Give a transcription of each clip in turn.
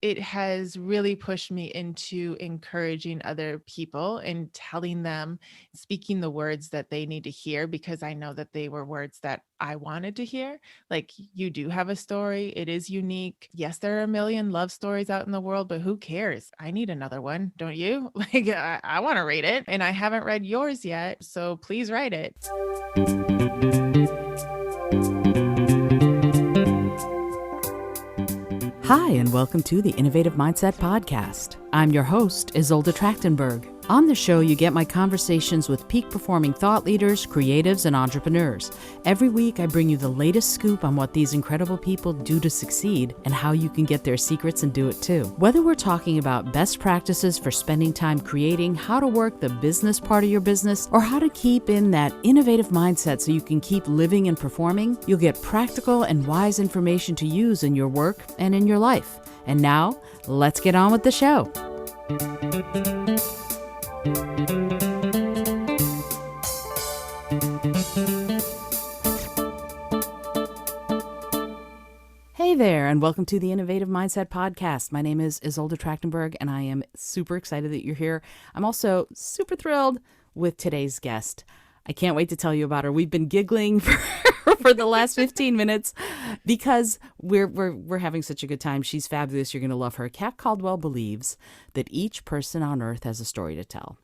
it has really pushed me into encouraging other people and telling them, speaking the words that they need to hear, because I know that they were words that I wanted to hear. Like, you do have a story. It is unique. Yes, there are a million love stories out in the world, but who cares? I need another one. Don't you? Like, I want to read it, and I haven't read yours yet. So please write it. Hi, and welcome to the Innovative Mindset Podcast. I'm your host, Isolde Trachtenberg. On the show, you get my conversations with peak-performing thought leaders, creatives, and entrepreneurs. Every week, I bring you the latest scoop on what these incredible people do to succeed and how you can get their secrets and do it too. Whether we're talking about best practices for spending time creating, how to work the business part of your business, or how to keep in that innovative mindset so you can keep living and performing, you'll get practical and wise information to use in your work and in your life. And now, let's get on with the show. Hey there, and welcome to the Innovative Mindset Podcast. My name is Isolde Trachtenberg, and I am super excited that you're here. I'm also super thrilled with today's guest. I can't wait to tell you about her. We've been giggling for the last 15 minutes because we're having such a good time. She's fabulous. You're going to love her. Kat Caldwell believes that each person on earth has a story to tell.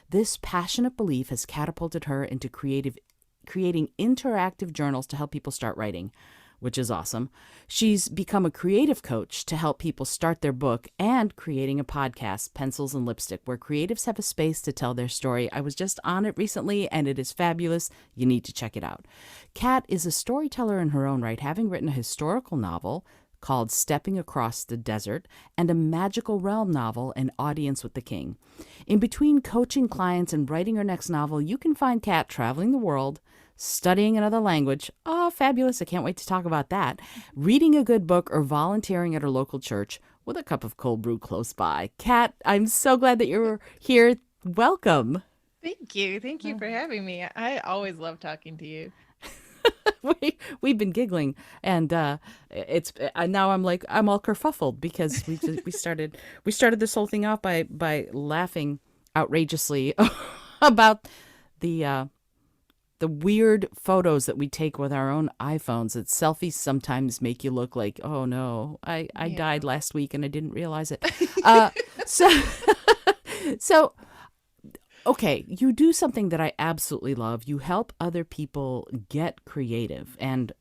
This passionate belief has catapulted her into creating interactive journals to help people start writing, which is awesome. She's become a creative coach to help people start their book and creating a podcast, Pencils and Lipstick, where creatives have a space to tell their story. I was just on it recently, and it is fabulous. You need to check it out. Kat is a storyteller in her own right, having written a historical novel called Stepping Across the Desert and a magical realm novel, An Audience with the King. In between coaching clients and writing her next novel, you can find Kat traveling the world, studying another language. Oh, fabulous. I can't wait to talk about that. Reading a good book or volunteering at her local church with a cup of cold brew close by. Kat, I'm so glad that you're here. Welcome. Thank you. Thank you for having me. I always love talking to you. We've been giggling, and it's now I'm all kerfuffled because we started this whole thing off by laughing outrageously about the weird photos that we take with our own iPhones. That selfies sometimes make you look like, oh no, I died last week and I didn't realize it. So so. Okay, you do something that I absolutely love. You help other people get creative, and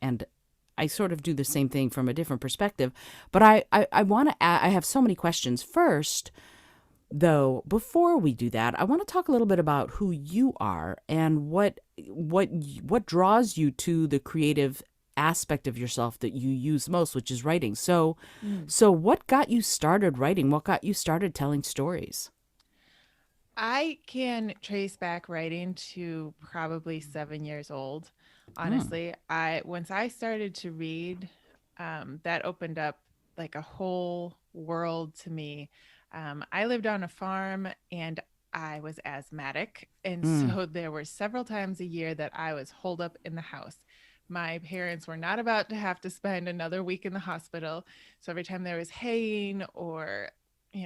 I sort of do the same thing from a different perspective. But I want to I have so many questions. First, though, before we do that, I want to talk a little bit about who you are and what draws you to the creative aspect of yourself that you use most, which is writing. So what got you started writing? What got you started telling stories? I can trace back writing to probably 7 years old. Honestly, I once I started to read, that opened up like a whole world to me. I lived on a farm and I was asthmatic, and Mm. so there were several times a year that I was holed up in the house. My parents were not about to have to spend another week in the hospital, so every time there was haying or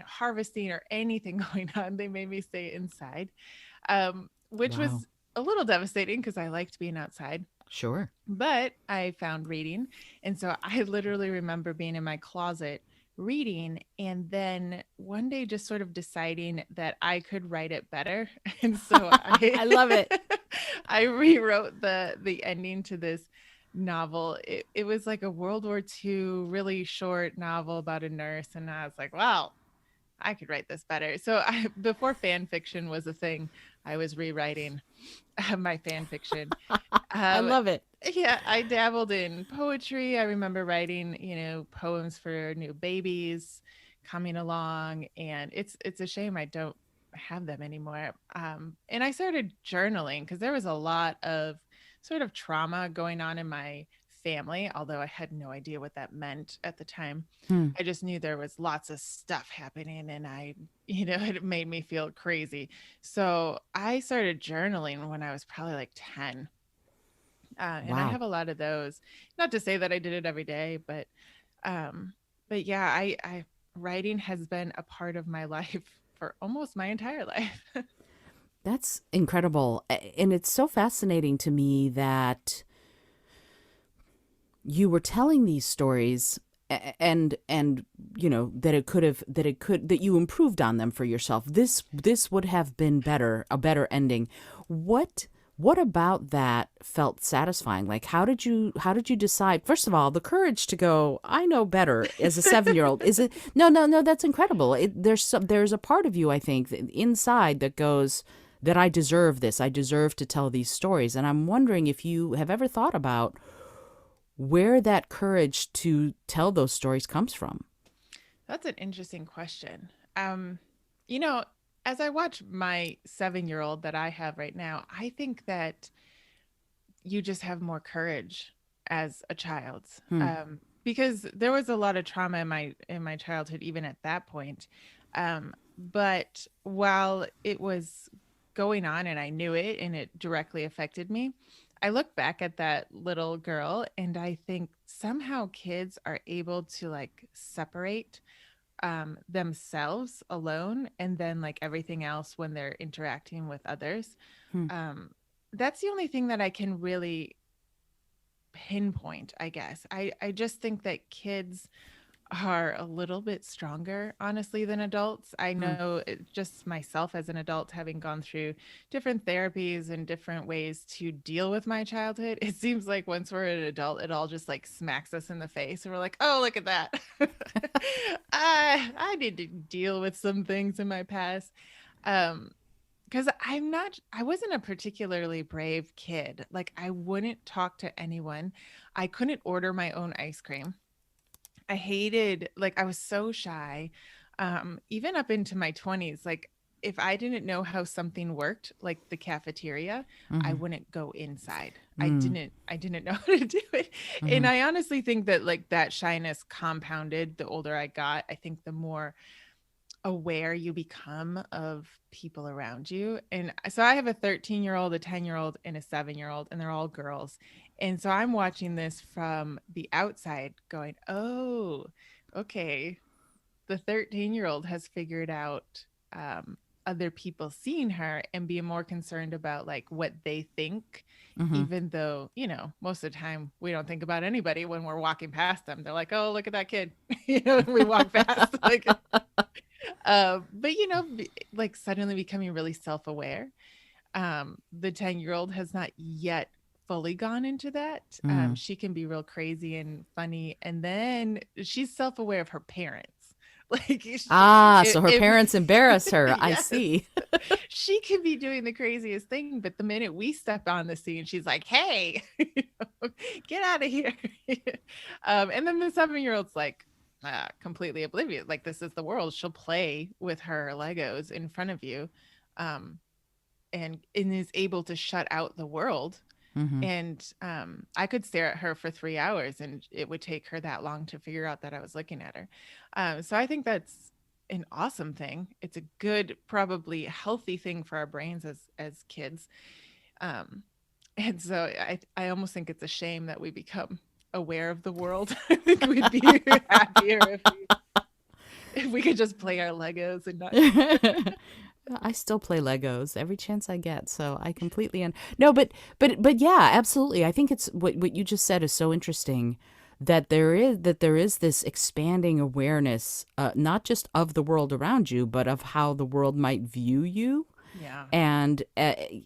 harvesting or anything going on, they made me stay inside, which Wow. was a little devastating because I liked being outside. Sure. But I found reading. And so I literally remember being in my closet reading, and then one day just sort of deciding that I could write it better. And so I I love it. I rewrote the ending to this novel. It was like a World War II really short novel about a nurse, and I was like, wow, I could write this better. So before fan fiction was a thing, I was rewriting my fan fiction. I Um, love it. yeah, I dabbled in poetry. I remember writing, poems for new babies coming along, and it's a shame I don't have them anymore. And I started journaling because there was a lot of sort of trauma going on in my family, although I had no idea what that meant at the time. Hmm. I just knew there was lots of stuff happening, and it made me feel crazy. So I started journaling when I was probably like 10. And I Wow. have a lot of those. Not to say that I did it every day, but yeah, I writing has been a part of my life for almost my entire life. That's incredible. And it's so fascinating to me that you were telling these stories and that that you improved on them for yourself. This would have been better, a better ending. What about that felt satisfying? Like how did you decide, first of all, the courage to go, I know better as a 7-year old? Is it no, that's incredible. There's a part of you, I think, inside that goes, that I deserve this. I deserve to tell these stories. And I'm wondering if you have ever thought about where that courage to tell those stories comes from. That's an interesting question. You know, as I watch my 7-year-old that I have right now, I think that you just have more courage as a child. Hmm. Because there was a lot of trauma in my childhood, even at that point. But while it was going on and I knew it and it directly affected me, I look back at that little girl and I think somehow kids are able to like separate themselves alone and then like everything else when they're interacting with others. Hmm. Um, that's the only thing that I can really pinpoint, I guess. I just think that kids are a little bit stronger, honestly, than adults. I Hmm. know just myself as an adult, having gone through different therapies and different ways to deal with my childhood, it seems like once we're an adult, it all just like smacks us in the face. And we're like, oh, look at that. I need to deal with some things in my past. Um, because I wasn't a particularly brave kid. Like, I wouldn't talk to anyone. I couldn't order my own ice cream. I hated, like, I was so shy. Even up into my 20s, like, if I didn't know how something worked, like the cafeteria, I Mm-hmm. wouldn't go inside. Mm. I didn't know how to do it. Mm-hmm. And I honestly think that like that shyness compounded the older I got. I think the more aware you become of people around you. And so I have a 13-year-old, a 10-year-old, and a 7-year-old, and they're all girls. And so I'm watching this from the outside going, oh, okay. The 13-year-old has figured out other people seeing her and being more concerned about like what they think, Mm-hmm. even though, most of the time we don't think about anybody when we're walking past them. They're like, oh, look at that kid. We walk past like but like suddenly becoming really self-aware. The 10-year-old has not yet fully gone into that. Mm. She can be real crazy and funny, and then she's self-aware of her parents. Like Ah, so her if parents embarrass her. I yes, see. she could be doing the craziest thing, but the minute we step on the scene, she's like, "Hey, get out of here!" And then the 7-year-old's like, completely oblivious. Like, this is the world. She'll play with her Legos in front of you, um, and is able to shut out the world. Mm-hmm. And I could stare at her for 3 hours, and it would take her that long to figure out that I was looking at her. So I think that's an awesome thing. It's a good, probably healthy thing for our brains as kids. Um, and so I almost think it's a shame that we become aware of the world. I think we'd be happier if we could just play our Legos and not care. I still play Legos every chance I get, so I completely no, but yeah, absolutely. I think it's what you just said is so interesting, that there is this expanding awareness, not just of the world around you, but of how the world might view you. Yeah. And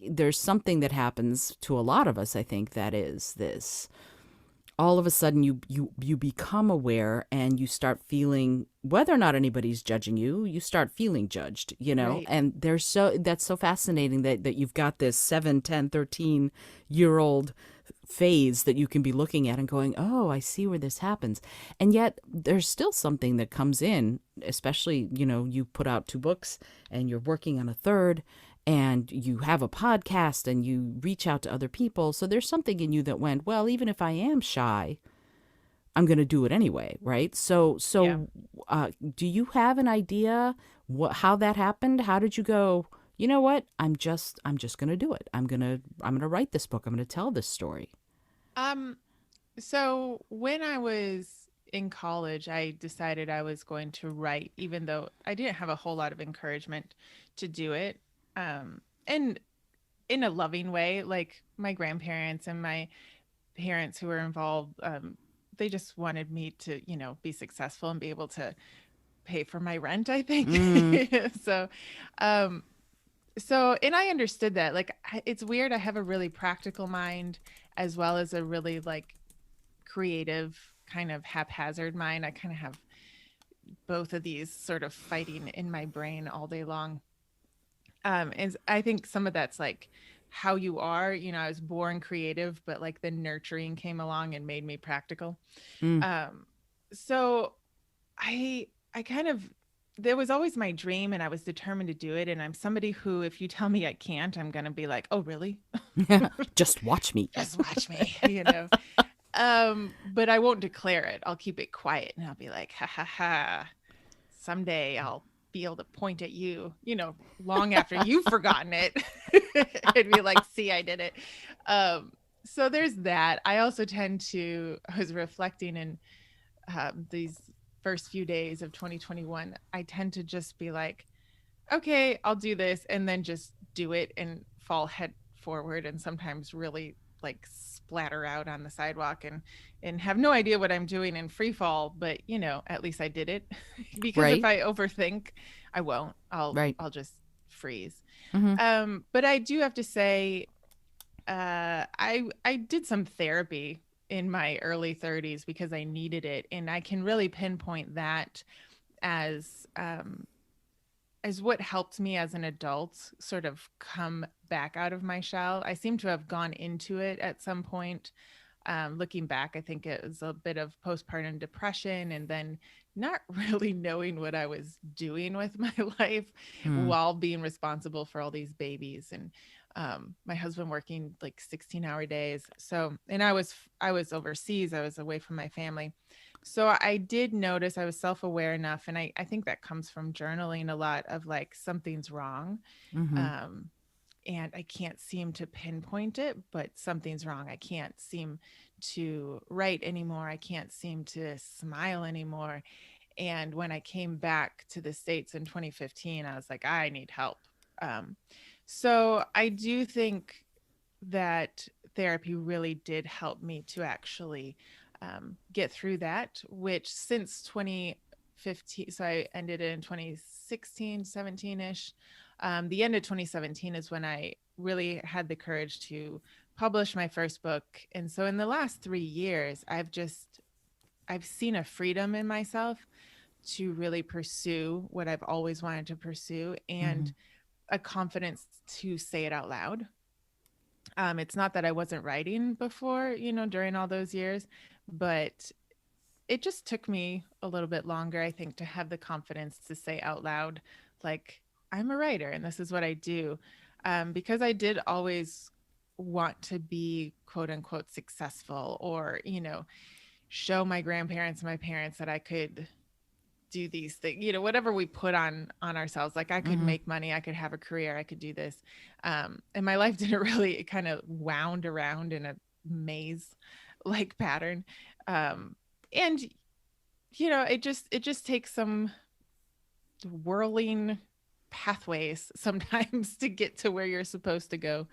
there's something that happens to a lot of us, I think, that is this: all of a sudden you become aware, and you start feeling, whether or not anybody's judging you, you start feeling judged, Right. and that's so fascinating that you've got this 7, 10, 13 year old phase that you can be looking at and going, oh, I see where this happens. And yet there's still something that comes in, especially, you put out 2 books and you're working on a third, and you have a podcast and you reach out to other people. So there's something in you that went, well, even if I am shy, I'm going to do it anyway, right? So Yeah. do you have an idea how that happened? How did you go, you know what? I'm just going to do it. I'm going to write this book. I'm going to tell this story. Um, so when I was in college, I decided I was going to write, even though I didn't have a whole lot of encouragement to do it. And in a loving way, like my grandparents and my parents who were involved, they just wanted me to, be successful and be able to pay for my rent, I think. Mm, so, um, and I understood that. Like, it's weird. I have a really practical mind as well as a really like creative, kind of haphazard mind. I kind of have both of these sort of fighting in my brain all day long. And I think some of that's like how you are. I was born creative, but like the nurturing came along and made me practical. mm. Um, so I kind of there was always my dream and I was determined to do it. And I'm somebody who, if you tell me I can't, I'm gonna be like, oh really? Just watch me. Just watch me. But I won't declare it. I'll keep it quiet and I'll be like, ha ha ha. Someday I'll be able to point at you, long after you've forgotten it. It'd be like, see, I did it. So there's that. I also tend to, I was reflecting in these first few days of 2021, I tend to just be like, okay, I'll do this, and then just do it and fall head forward, and sometimes really like splatter out on the sidewalk and have no idea what I'm doing in free fall, but at least I did it. Because if Right. I overthink, I won't. I'll Right. I'll just freeze. Mm-hmm. But I do have to say, I did some therapy in my early 30s because I needed it, and I can really pinpoint that as as what helped me as an adult sort of come back out of my shell. I seem to have gone into it at some point. Looking back, I think it was a bit of postpartum depression and then not really knowing what I was doing with my life Mm. while being responsible for all these babies and my husband working like 16-hour days. So, and I was overseas, I was away from my family. So I did notice I was self-aware enough, and I think that comes from journaling a lot of like something's wrong. Mm-hmm. Um, and I can't seem to pinpoint it, but something's wrong. I can't seem to write anymore. I can't seem to smile anymore. And when I came back to the States in 2015, I was like, I need help. Um, so I do think that therapy really did help me to actually get through that, which since 2015, so I ended it in 2016, 17 ish. The end of 2017 is when I really had the courage to publish my first book. And so in the last 3 years, I've seen a freedom in myself to really pursue what I've always wanted to pursue Mm-hmm. and a confidence to say it out loud. It's not that I wasn't writing before, during all those years, but it just took me a little bit longer, I think, to have the confidence to say out loud, like, I'm a writer and this is what I do. Because I did always want to be quote unquote successful or, show my grandparents and my parents that I could do these things, whatever we put on ourselves. Like I could Mm-hmm. make money, I could have a career, I could do this. And my life didn't really, it kind of wound around in a maze like pattern. And it just takes some whirling pathways sometimes to get to where you're supposed to go.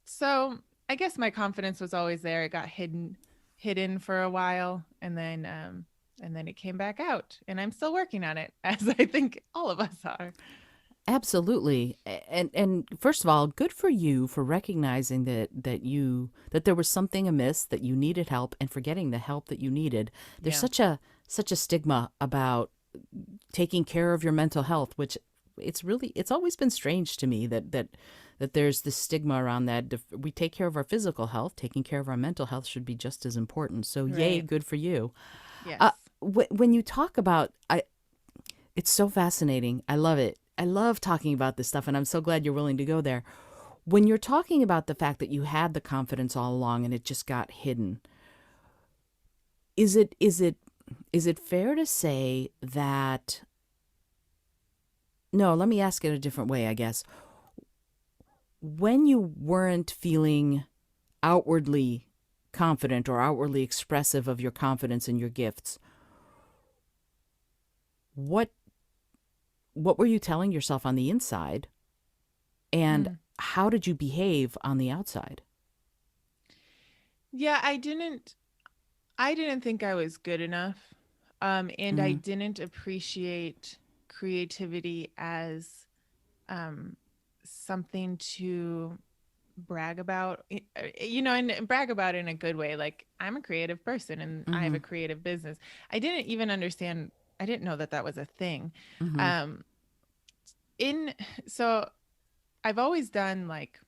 So I guess my confidence was always there. It got hidden for a while, and then it came back out, and I'm still working on it, as I think all of us are. Absolutely. And first of all, good for you for recognizing that there was something amiss, that you needed help, and for getting the help that you needed. There's Yeah, such a stigma about taking care of your mental health, which it's always been strange to me that there's this stigma around that. If we take care of our physical health, taking care of our mental health should be just as important. So yay, right. good for you. Yes. When you talk about it's so fascinating. I love it. I love talking about this stuff, and I'm so glad you're willing to go there. When you're talking about the fact that you had the confidence all along and it just got hidden, is it fair to say that? No, let me ask it a different way, I guess. When you weren't feeling outwardly confident or outwardly expressive of your confidence and your gifts, what what were you telling yourself on the inside, and Mm. how did you behave on the outside? Yeah, I didn't think I was good enough. And I Mm-hmm. didn't appreciate creativity as something to brag about, and brag about in a good way. Like, I'm a creative person and I have Mm-hmm. a creative business. I didn't even understand, I didn't know that that was a thing. Mm-hmm. Um, in so I've always done like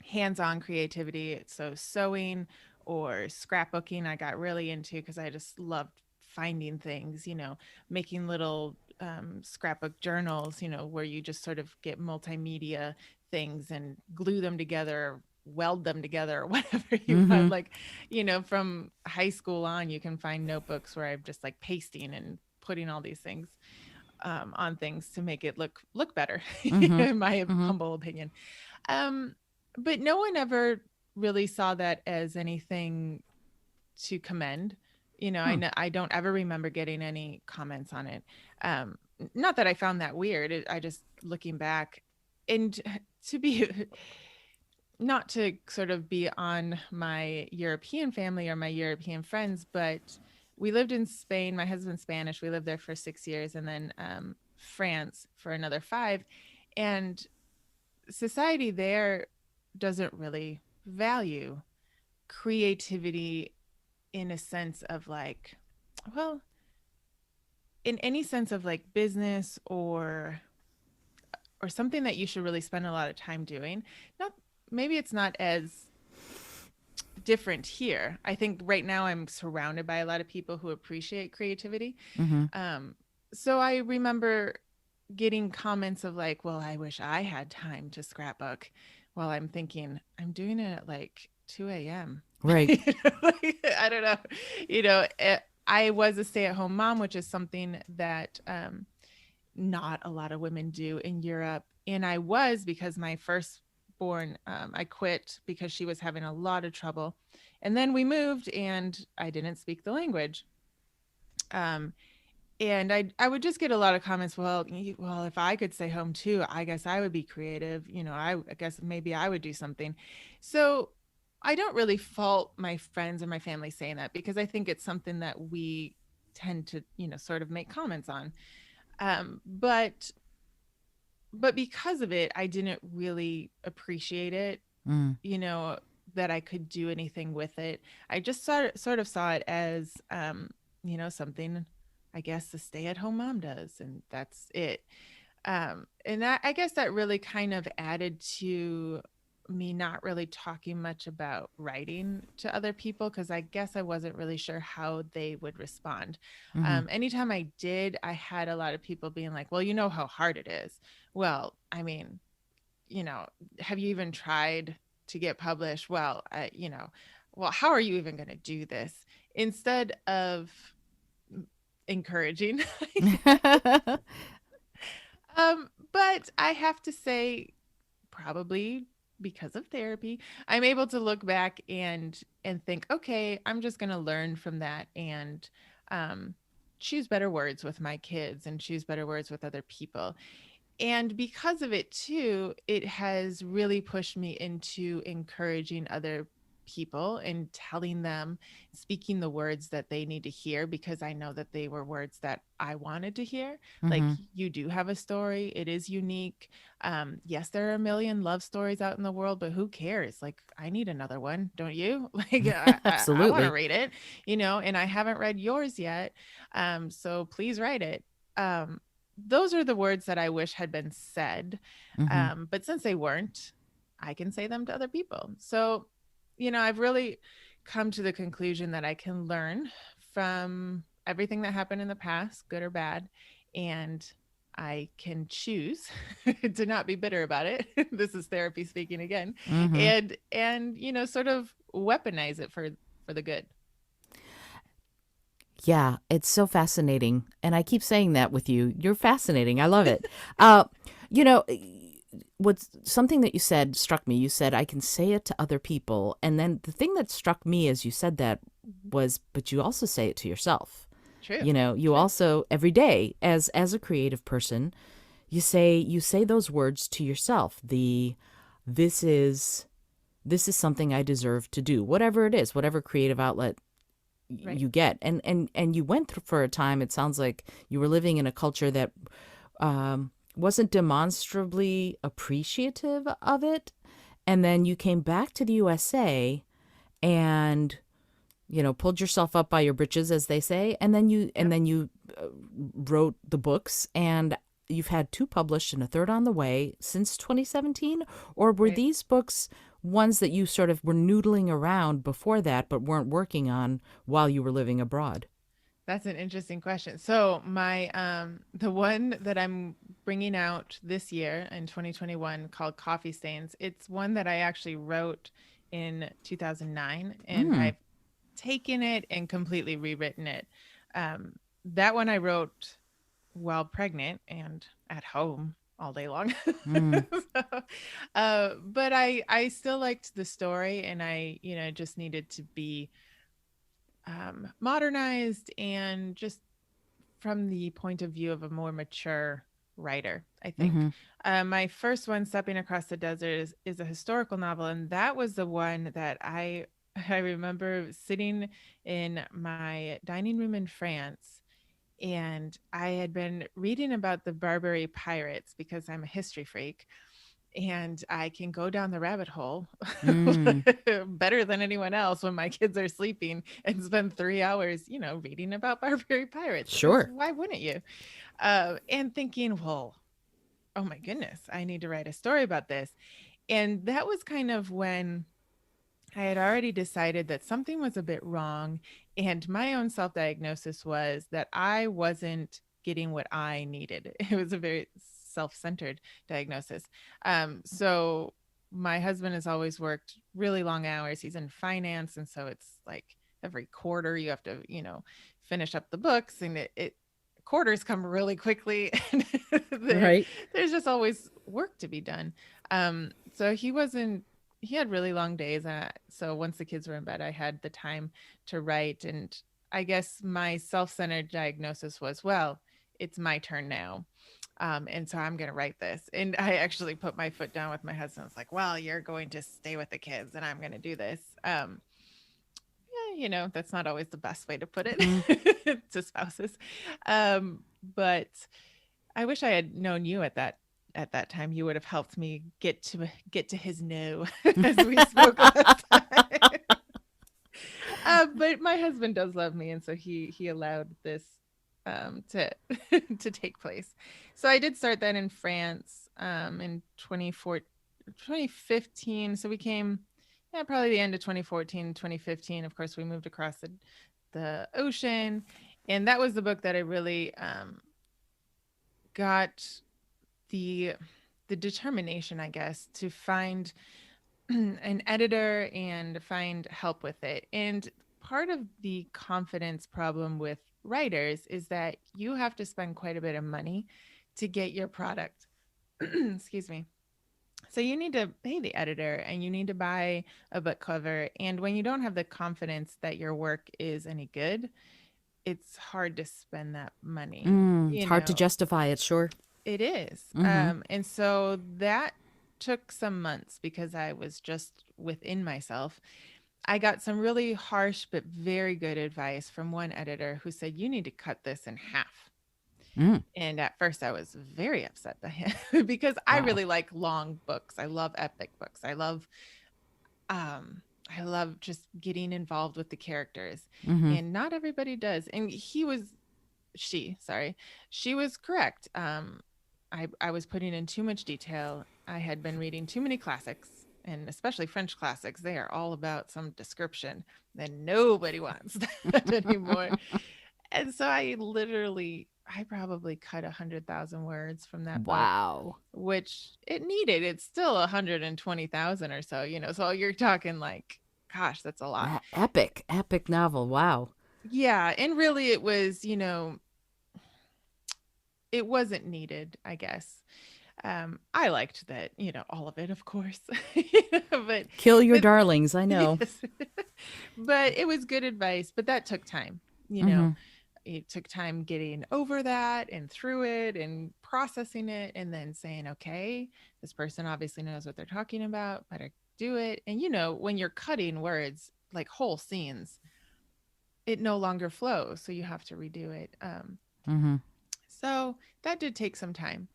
hands-on creativity, so sewing or scrapbooking I got really into because I just loved finding things, making little scrapbook journals, where you just sort of get multimedia things and glue them together, weld them together, or whatever you want. Mm-hmm. Like, from high school on, you can find notebooks where I'm just like pasting and putting all these things on things to make it look better, Mm-hmm. in my Mm-hmm. humble opinion. um, but no one ever really saw that as anything to commend. I Hmm. know I don't ever remember getting any comments on it. Not that I found that weird. I just, looking back, and to be not to sort of be on my European family or my European friends, but we lived in Spain. My husband's Spanish. We lived there for 6 years, and then France for another 5. And society there doesn't really value creativity in a sense of like, well, in any sense of like business or something that you should really spend a lot of time doing. Not Maybe it's not as different here. I think right now I'm surrounded by a lot of people who appreciate creativity. Mm-hmm. Um, so I remember getting comments of like, well, I wish I had time to scrapbook, while I'm thinking I'm doing it at like 2 a.m. Right. I don't know. I was a stay-at-home mom, which is something that not a lot of women do in Europe. And I was, because my firstborn, I quit because she was having a lot of trouble. And then we moved and I didn't speak the language. Um, and I would just get a lot of comments. Well, if I could stay home too, I guess I would be creative. I guess maybe I would do something. So I don't really fault my friends or my family saying that, because I think it's something that we tend to, sort of make comments on. But because of it, I didn't really appreciate it, Mm. you know, that I could do anything with it. I just sort of saw it as, something I guess the stay-at-home mom does, and that's it. And that, I guess that really kind of added to me not really talking much about writing to other people, because I guess I wasn't really sure how they would respond. Mm-hmm. Anytime I did, I had a lot of people being like, well, you know how hard it is. Well, I mean, you know, have you even tried to get published? Well, how are you even going to do this? Instead of encouraging. But I have to say, probably because of therapy, I'm able to look back and think, okay, I'm just going to learn from that and um, choose better words with my kids and choose better words with other people. And because of it too, it has really pushed me into encouraging other people and telling them, speaking the words that they need to hear, because I know that they were words that I wanted to hear. Like, Mm-hmm. you do have a story, it is unique. Yes, there are a million love stories out in the world, but who cares? Like, I need another one, don't you? Like, I want to Absolutely. read it, and I haven't read yours yet. So please write it. Those are the words that I wish had been said. Mm-hmm. But since they weren't, I can say them to other people. So, I've really come to the conclusion that I can learn from everything that happened in the past, good or bad, and I can choose to not be bitter about it. This is therapy speaking again, Mm-hmm. and sort of weaponize it for the good. Yeah, it's so fascinating. And I keep saying that with you. You're fascinating. I love it. Uh, you know, what's something that you said struck me. You said, I can say it to other people. And then the thing that struck me as you said that was, but you also say it to yourself. True. You know, you True. also every day as a creative person, you say those words to yourself. This is this is something I deserve to do. Whatever it is, whatever creative outlet Right. you get. And you went through for a time, it sounds like you were living in a culture that wasn't demonstrably appreciative of it. And then you came back to the USA and pulled yourself up by your britches, as they say, and then Yep. you wrote the books, and you've had two published and a third on the way since 2017. Or were Right. these books ones that you sort of were noodling around before that but weren't working on while you were living abroad? That's an interesting question. So my the one that I'm bringing out this year in 2021 called Coffee Stains, it's one that I actually wrote in 2009, and Mm. I've taken it and completely rewritten it. That one I wrote while pregnant and at home all day long. Mm. So, but I still liked the story, and I just needed to be modernized and just from the point of view of a more mature writer, I think. Mm-hmm. My first one, Stepping Across the Desert, is a historical novel, and that was the one that I remember sitting in my dining room in France, and I had been reading about the Barbary pirates because I'm a history freak, and I can go down the rabbit hole Mm. better than anyone else when my kids are sleeping and spend 3 hours, reading about Barbary pirates because Sure. why wouldn't you? And thinking, well, oh my goodness, I need to write a story about this. And that was kind of when I had already decided that something was a bit wrong. And my own self diagnosis was that I wasn't getting what I needed. It was a very self centered diagnosis. So my husband has always worked really long hours. He's in finance. And so it's like every quarter you have to, finish up the books, and it quarters come really quickly. And Right. there's just always work to be done. So he had really long days. So once the kids were in bed, I had the time to write. And I guess my self centered diagnosis was, well, it's my turn now. And so I'm going to write this. And I actually put my foot down with my husband. It's like, well, you're going to stay with the kids and I'm going to do this. Yeah, that's not always the best way to put Mm. it to spouses. But I wish I had known you at that time. You would have helped me get to his no, as we spoke last time. But my husband does love me, and so he allowed this to to take place. So I did start that in France in 2015. So we came, yeah, probably the end of 2014, 2015. Of course, we moved across the ocean, and that was the book that I really got the the determination, I guess, to find an editor and find help with it. And part of the confidence problem with writers is that you have to spend quite a bit of money to get your product. Excuse me. So you need to pay the editor and you need to buy a book cover. And when you don't have the confidence that your work is any good, it's hard to spend that money. Mm. It's hard to justify it, sure. It is. Mm-hmm. And so that took some months because I was just within myself. I got some really harsh but very good advice from one editor who said, you need to cut this in half. Mm. And at first I was very upset by him because I Wow. really like long books. I love epic books. I love just getting involved with the characters. Mm-hmm. And not everybody does. And she was correct. I was putting in too much detail. I had been reading too many classics, and especially French classics. They are all about some description, and nobody wants that anymore. And so I probably cut 100,000 words from that book, Wow. which it needed. It's still 120,000 or so, So you're talking like, gosh, that's a lot. Epic, epic novel. Wow. Yeah, and really it was, it wasn't needed, I guess. I liked that, all of it, of course. but Kill your but darlings. I know. yes. But it was good advice, but that took time. You know, Mm-hmm. it took time getting over that and through it and processing it and then saying, okay, this person obviously knows what they're talking about, better do it. And when you're cutting words like whole scenes, it no longer flows. So you have to redo it. Mm-hmm. So that did take some time.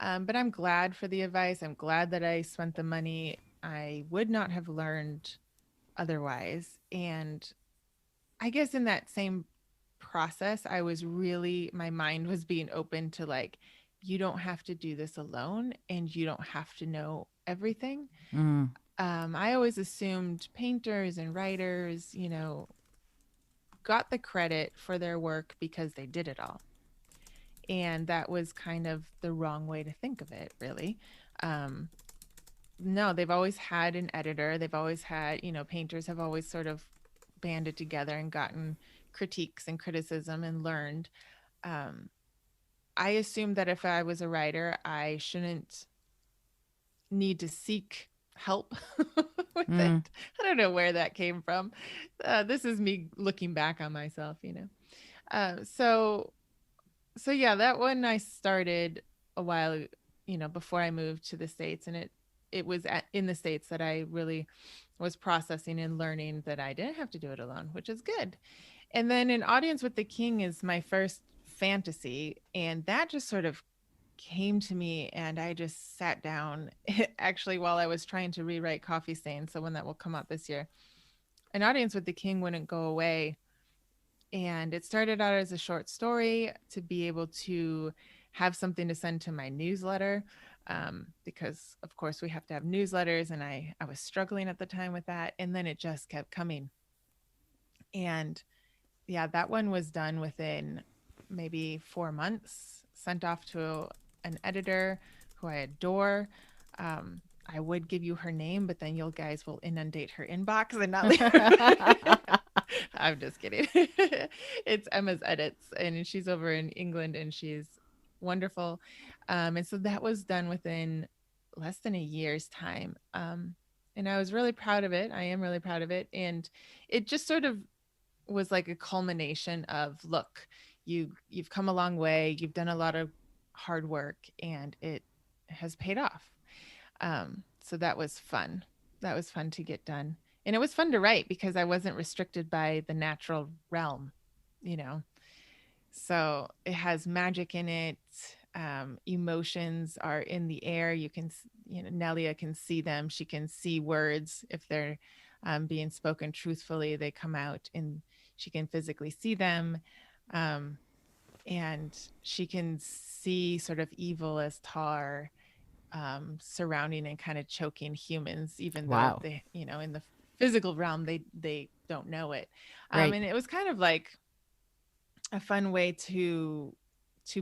But I'm glad for the advice. I'm glad that I spent the money. I would not have learned otherwise. And I guess in that same process, my mind was being open to like, you don't have to do this alone and you don't have to know everything. Mm. I always assumed painters and writers, got the credit for their work because they did it all. And that was kind of the wrong way to think of it, really. Um, no, they've always had an editor. They've always had, painters have always sort of banded together and gotten critiques and criticism and learned. Um, I assumed that if I was a writer, I shouldn't need to seek help with Mm. it. I don't know where that came from. This is me looking back on myself. Uh, so so yeah, that one I started a while, before I moved to the States, and it was in the States that I really was processing and learning that I didn't have to do it alone, which is good. And then An Audience with the King is my first fantasy, and that just sort of came to me, and I just sat down actually while I was trying to rewrite Coffee Stain, so when that will come out this year. An Audience with the King wouldn't go away, and it started out as a short story to be able to have something to send to my newsletter, because of course we have to have newsletters, and I was struggling at the time with that, and then it just kept coming. And yeah, that one was done within maybe 4 months, sent off to an editor who I adore. I would give you her name, but then you guys will inundate her inbox and not leave her. I'm just kidding. It's Emma's Edits, and she's over in England, and she's wonderful. And so that was done within less than a year's time. And I was really proud of it. I am really proud of it. And it just sort of was like a culmination of, look, you've come a long way, you've done a lot of hard work, and it has paid off. So that was fun. That was fun to get done. And it was fun to write because I wasn't restricted by the natural realm, you know. So it has magic in it. Emotions are in the air. Nelia can see them. She can see words if they're being spoken truthfully. They come out, and she can physically see them. Um, and she can see sort of evil as tar surrounding and kind of choking humans, even though Wow. they, in the physical realm, they don't know it. Right. And it was kind of like a fun way to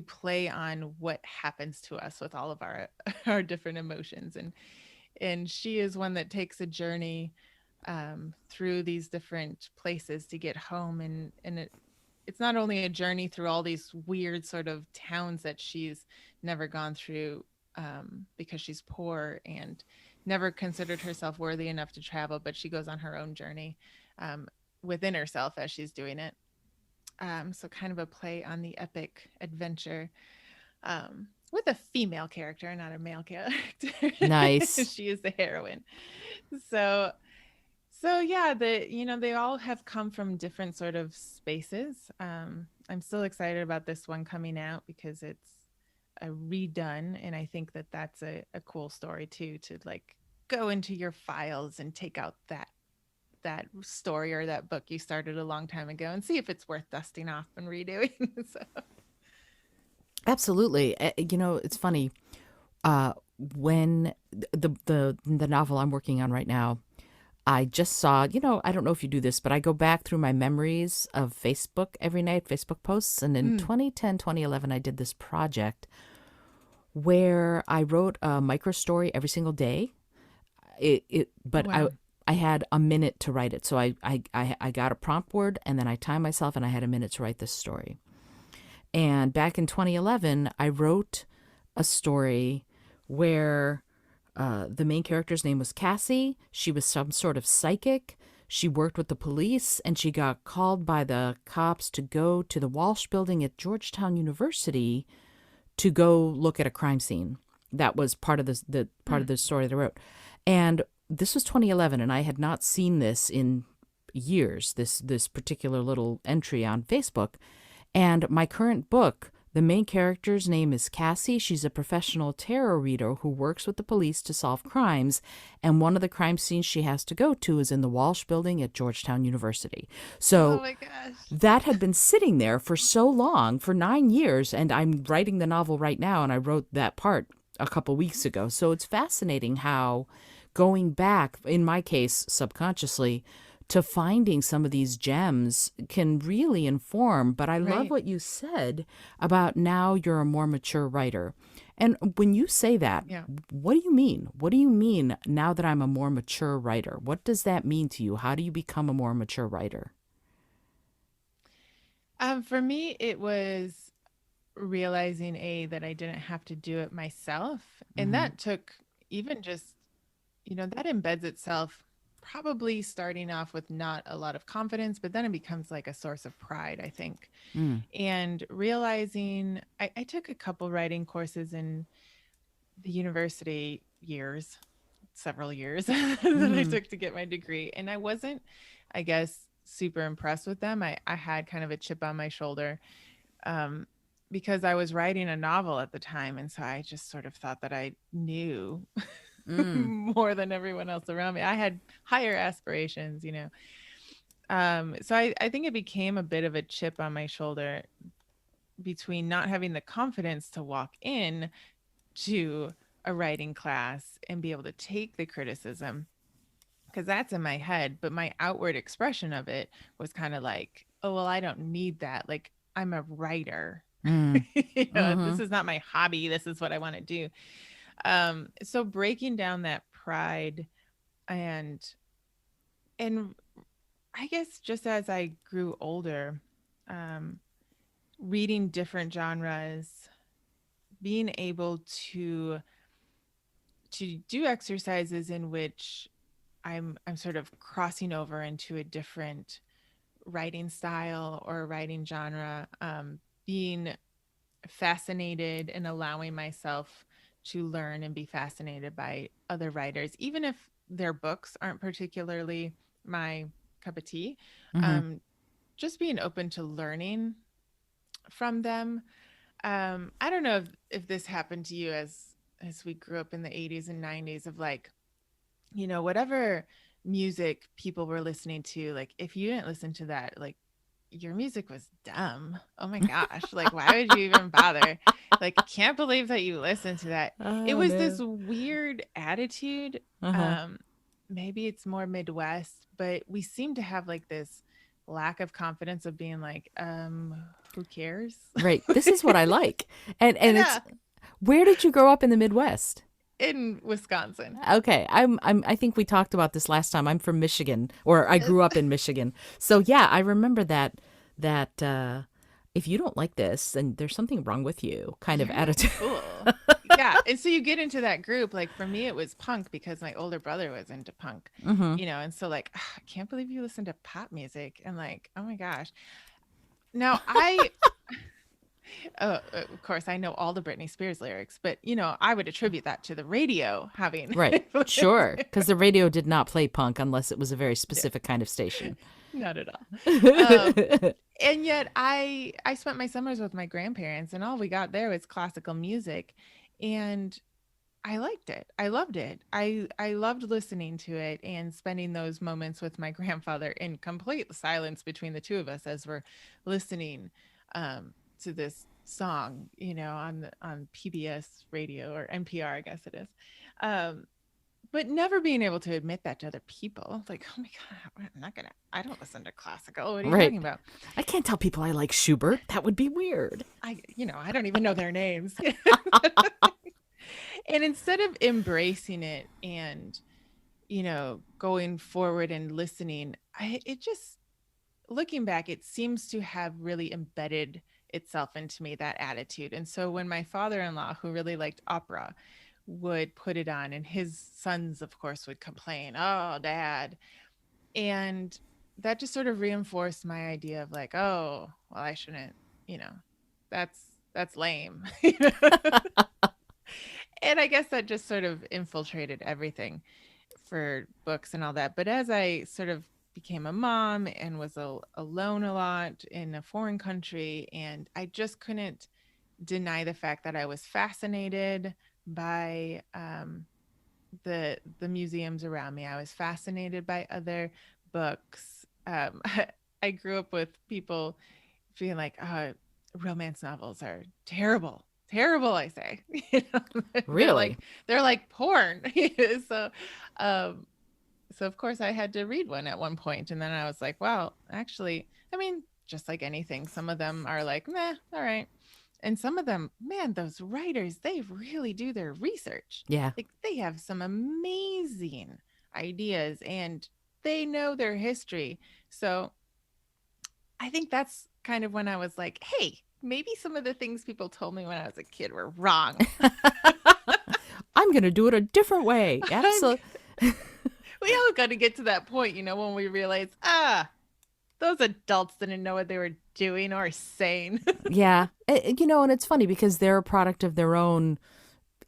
play on what happens to us with all of our our different emotions. And she is one that takes a journey through these different places to get home, and it's not only a journey through all these weird sort of towns that she's never gone through, because she's poor and never considered herself worthy enough to travel, but she goes on her own journey um, within herself as she's doing it. So kind of a play on the epic adventure, with a female character, not a male character. Nice. She is the heroine. So yeah, they all have come from different sort of spaces. I'm still excited about this one coming out because it's a redone, and I think that that's a cool story too, to like go into your files and take out that story or that book you started a long time ago and see if it's worth dusting off and redoing. So Absolutely. It's funny. Uh, when the novel I'm working on right now, I just saw, I don't know if you do this, but I go back through my memories of Facebook every night, Facebook posts. And in mm, 2010, 2011, I did this project where I wrote a micro story every single day. But wow. I had a minute to write it. So I got a prompt word, and then I timed myself, and I had a minute to write this story. And back in 2011, I wrote a story where the main character's name was Cassie. She was some sort of psychic. She worked with the police and she got called by the cops to go to the Walsh building at Georgetown University to go look at a crime scene. That was part of the part of Hmm. the story that I wrote. And this was 2011 and I had not seen this in years, this particular little entry on Facebook. And my current book, the main character's name is Cassie. She's a professional tarot reader who works with the police to solve crimes. And one of the crime scenes she has to go to is in the Walsh building at Georgetown University. Oh So my gosh. that had been sitting there for so long, for 9 years. And I'm writing the novel right now, and I wrote that part a couple weeks ago. So it's fascinating how going back, in my case, subconsciously, to finding some of these gems can really inform. But I love Right. what you said about now you're a more mature writer. And when you say that, Yeah. what do you mean? What do you mean now that I'm a more mature writer? What does that mean to you? How do you become a more mature writer? For me, it was realizing that I didn't have to do it myself. And Mm-hmm. that took even just, that embeds itself probably starting off with not a lot of confidence, but then it becomes like a source of pride, I think. Mm, And realizing I took a couple writing courses in the university years, several years that I mm-hmm. took to get my degree. And I wasn't, I guess, super impressed with them. I had kind of a chip on my shoulder, um, because I was writing a novel at the time. And so I just sort of thought that I knew Mm, more than everyone else around me. I had higher aspirations. So I think it became a bit of a chip on my shoulder between not having the confidence to walk in to a writing class and be able to take the criticism, because that's in my head, but my outward expression of it was kind of like, oh, well, I don't need that. Like, I'm a writer. mm, This mm-hmm. is not my hobby. This is what I want to do. So breaking down that pride, and and I guess just as I grew older, um, reading different genres, being able to do exercises in which I'm sort of crossing over into a different writing style or writing genre, being fascinated and allowing myself to learn and be fascinated by other writers, even if their books aren't particularly my cup of tea. Mm-hmm. Um, just being open to learning from them. I don't know if this happened to you as we grew up in the 80s and 90s, of like, whatever music people were listening to, like if you didn't listen to that, like your music was dumb. Oh my gosh. Like, why would you even bother? Like, can't believe that you listened to that. It Oh was this no. weird attitude. Uh-huh. Um, Maybe it's more Midwest, but we seem to have like this lack of confidence of being like, who cares? Right. This is what I like. I And it's know. where did you grow up in the Midwest? In Wisconsin. Okay. I think we talked about this last time. I'm from Michigan, or I grew up in Michigan. So yeah, I remember that if you don't like this, then there's something wrong with you kind of You're not attitude. cool. Yeah, and so you get into that group, like for me it was punk because my older brother was into punk, Mm-hmm. and so like, I can't believe you listen to pop music, and like, oh my gosh. Now of course I know all the Britney Spears lyrics, but I would attribute that to the radio having Right. influenced Sure. me. Because the radio did not play punk unless it was a very No, specific kind of station. not at all. Um, and yet I spent my summers with my grandparents, and all we got there was classical music, and I liked it. I loved it. I loved listening to it and spending those moments with my grandfather in complete silence between the two of us as we're listening, to this song, on PBS radio or NPR, I guess it is. Um, but never being able to admit that to other people, like, oh my god, I don't listen to classical. What are you Right. talking about? I can't tell people I like Schubert. That would be weird. I don't even know their names. And instead of embracing it and going forward and listening, it just, looking back, it seems to have really embedded itself into me, that attitude. And so when my father-in-law, who really liked opera, would put it on, and his sons, of course, would complain, "Oh, dad." And that just sort of reinforced my idea of like, "Oh, well, I shouldn't, you know, that's lame." And I guess that just sort of infiltrated everything for books and all that. But as I sort of became a mom and was alone a lot in a foreign country, and I just couldn't deny the fact that I was fascinated by the museums around me. I was fascinated by other books. I grew up with people being like, romance novels are terrible. Terrible, I say. You know, they're Really? like they're like porn. So um so of course I had to read one at one point, and then I was like, well, actually, I mean, just like anything, some of them are like, meh, all right. And some of them, man, those writers, they really do their research. Yeah. Like they have some amazing ideas and they know their history. So I think that's kind of when I was like, hey, maybe some of the things people told me when I was a kid were wrong. I'm going to do it a different way. I'm, Absolutely. we all got to get to that point, when we realize, those adults didn't know what they were doing or saying. Yeah. And it's funny because they're a product of their own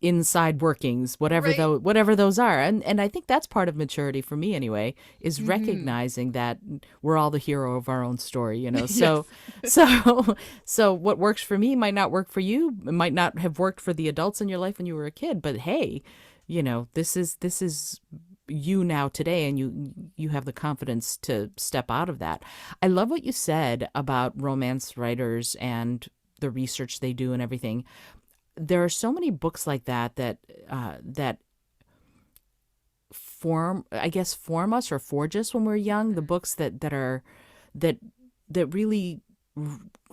inside workings, Right. whatever those are. And I think that's part of maturity for me anyway, is Hmm. recognizing that we're all the hero of our own story. So Yes. so so what works for me might not work for you. It might not have worked for the adults in your life when you were a kid, but hey, this is you now today, and you have the confidence to step out of that. I love what you said about romance writers and the research they do and everything. There are so many books like that form us or forge us when we're young. The books that that really,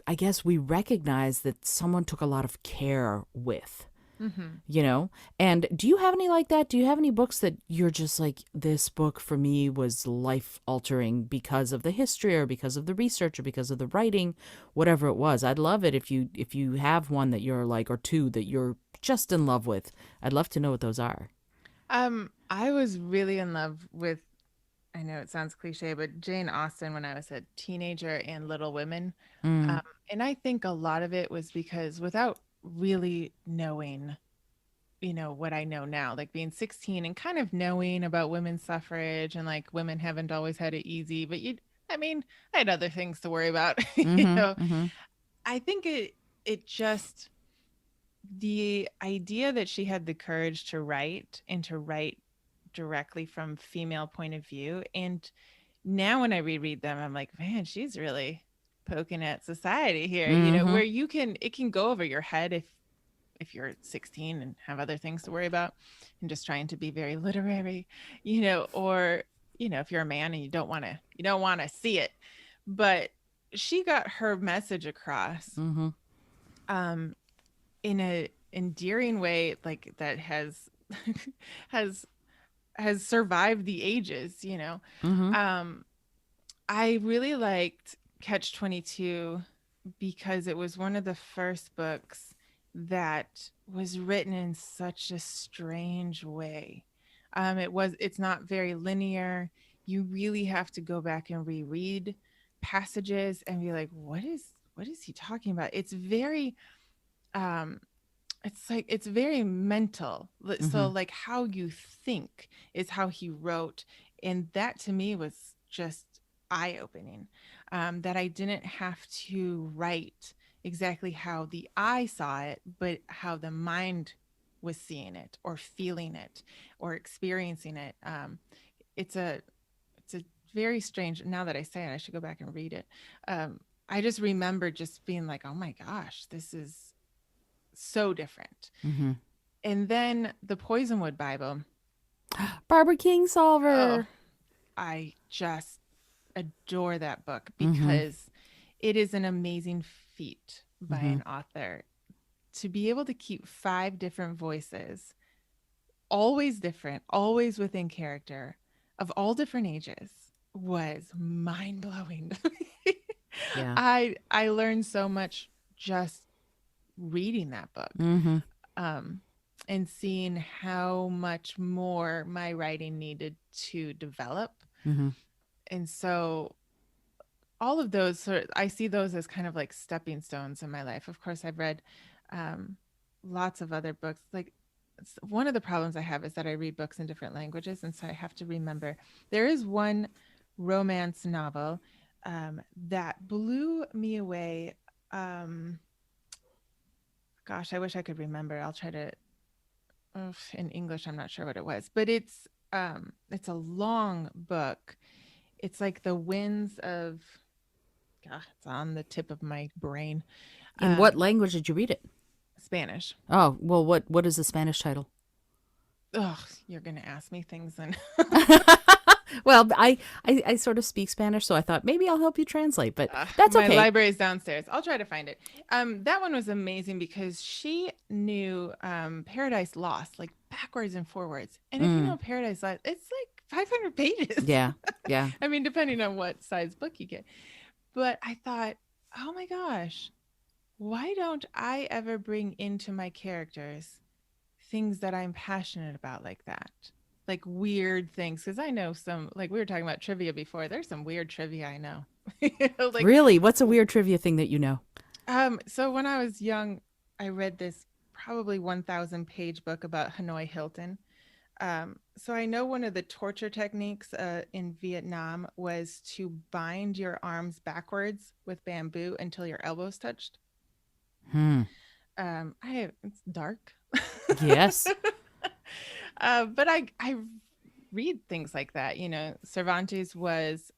I guess, we recognize that someone took a lot of care with. Hmm. You know, and do you have any like that? Do you have any books that you're just like, this book for me was life altering because of the history or because of the research or because of the writing, whatever it was? I'd love it if you have one that you're like, or two that you're just in love with. I'd love to know what those are. I was really in love with, I know it sounds cliche, but Jane Austen when I was a teenager and Little Women. Mm, Um, and I think a lot of it was because without really knowing, what I know now, like being 16 and kind of knowing about women's suffrage and like women haven't always had it easy, but I mean, I had other things to worry about, mm-hmm. Mm-hmm. I think it just the idea that she had the courage to write and to write directly from female point of view. And now when I reread them, I'm like, man, she's really poking at society here, Mm-hmm. where it can go over your head if you're 16 and have other things to worry about and just trying to be very literary, or if you're a man and you don't want to see it. But she got her message across Mm-hmm. um in a endearing way, like that has has survived the ages. Mm-hmm. um I really liked Catch 22 because it was one of the first books that was written in such a strange way. It's not very linear. You really have to go back and reread passages and be like, what is he talking about? Um it's very mental. Mm-hmm. So like how you think is how he wrote, and that to me was just eye opening. That I didn't have to write exactly how the eye saw it, but how the mind was seeing it or feeling it or experiencing it. It's a very strange. Now that I say it, I should go back and read it. I just remember just being like, oh my gosh, this is so different. Mm-hmm. And then the Poisonwood Bible. Barbara Oh, Kingsolver. I just adore that book Mm-hmm. because it is an amazing feat by Mm-hmm. an author to be able to keep five different voices, always different, always within character, of all different ages, was mind blowing. Yeah. I learned so much just reading that book. Mm-hmm. Um, and seeing how much more my writing needed to develop. Mm-hmm. And so all of those I see those as kind of like stepping stones in my life. Of course, I've read um, lots of other books. Like one of the problems I have is that I read books in different languages, and so I have to remember. There is one romance novel that blew me away. Um, Gosh, I wish I could remember. I'll try to. In English, I'm not sure what it was, but it's a long book. It's like the winds of. God, it's on the tip of my brain. In what Um, language did you read it? Spanish. Oh, well, what is the Spanish title? Ugh, you're gonna ask me things and Well, I sort of speak Spanish, so I thought maybe I'll help you translate, but that's my okay. library is downstairs. I'll try to find it. That one was amazing because she knew Paradise Lost like backwards and forwards. And if you Mm, know Paradise Lost, it's like 500 pages. yeah, yeah. I mean, depending on what size book you get. But I thought, oh my gosh, why don't I ever bring into my characters things that I'm passionate about like that? Like weird things. Because I know some, like we were talking about trivia before, there's some weird trivia I know. Like, Really? What's a weird trivia thing that you know? so when I was young, I read this probably 1,000 page book about Hanoi Hilton. So I know one of the torture techniques in Vietnam was to bind your arms backwards with bamboo until your elbows touched. Hmm. It's dark. Yes. But I read things like that. You know, Cervantes was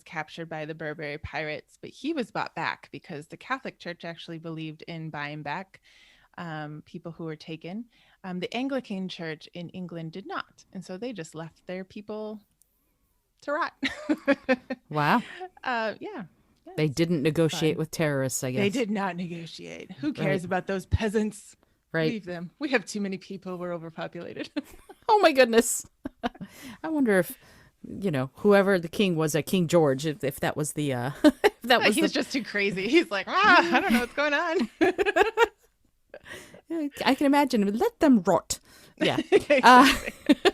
captured by the Barbary pirates, but he was bought back because the Catholic Church actually believed in buying back people who were taken. The Anglican Church in England did not, and so they just left their people to rot. Wow. Yeah, They that's didn't negotiate fun. with terrorists, I They guess. did not negotiate. Who Right. cares about those peasants? Right. Leave them. We have too many people. We're overpopulated. Oh my goodness. I wonder if whoever the king was, King George, if that was the if that was He's the just too crazy. He's like, I don't know what's going on. I can imagine. Let them rot. Yeah. Uh, Exactly.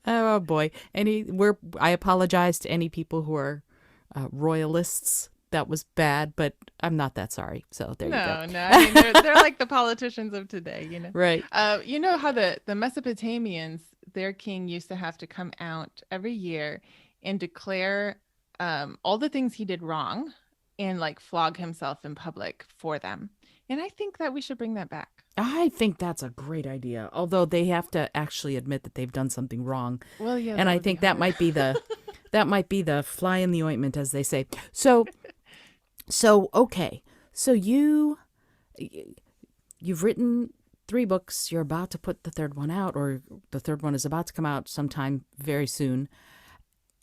oh boy. I apologize to any people who are royalists. That was bad, but I'm not that sorry. So there you go. No, no. I mean, they're like the politicians of today. Right. You know how the Mesopotamians, their king used to have to come out every year and declare all the things he did wrong and like flog himself in public for them. And I think that we should bring that back. I think that's a great idea. Although they have to actually admit that they've done something wrong. Well, yeah, And that I would be think that hard. might be the fly in the ointment, as they say. So okay. So you've written 3 books. You're about to put the third one out, or the third one is about to come out sometime very soon.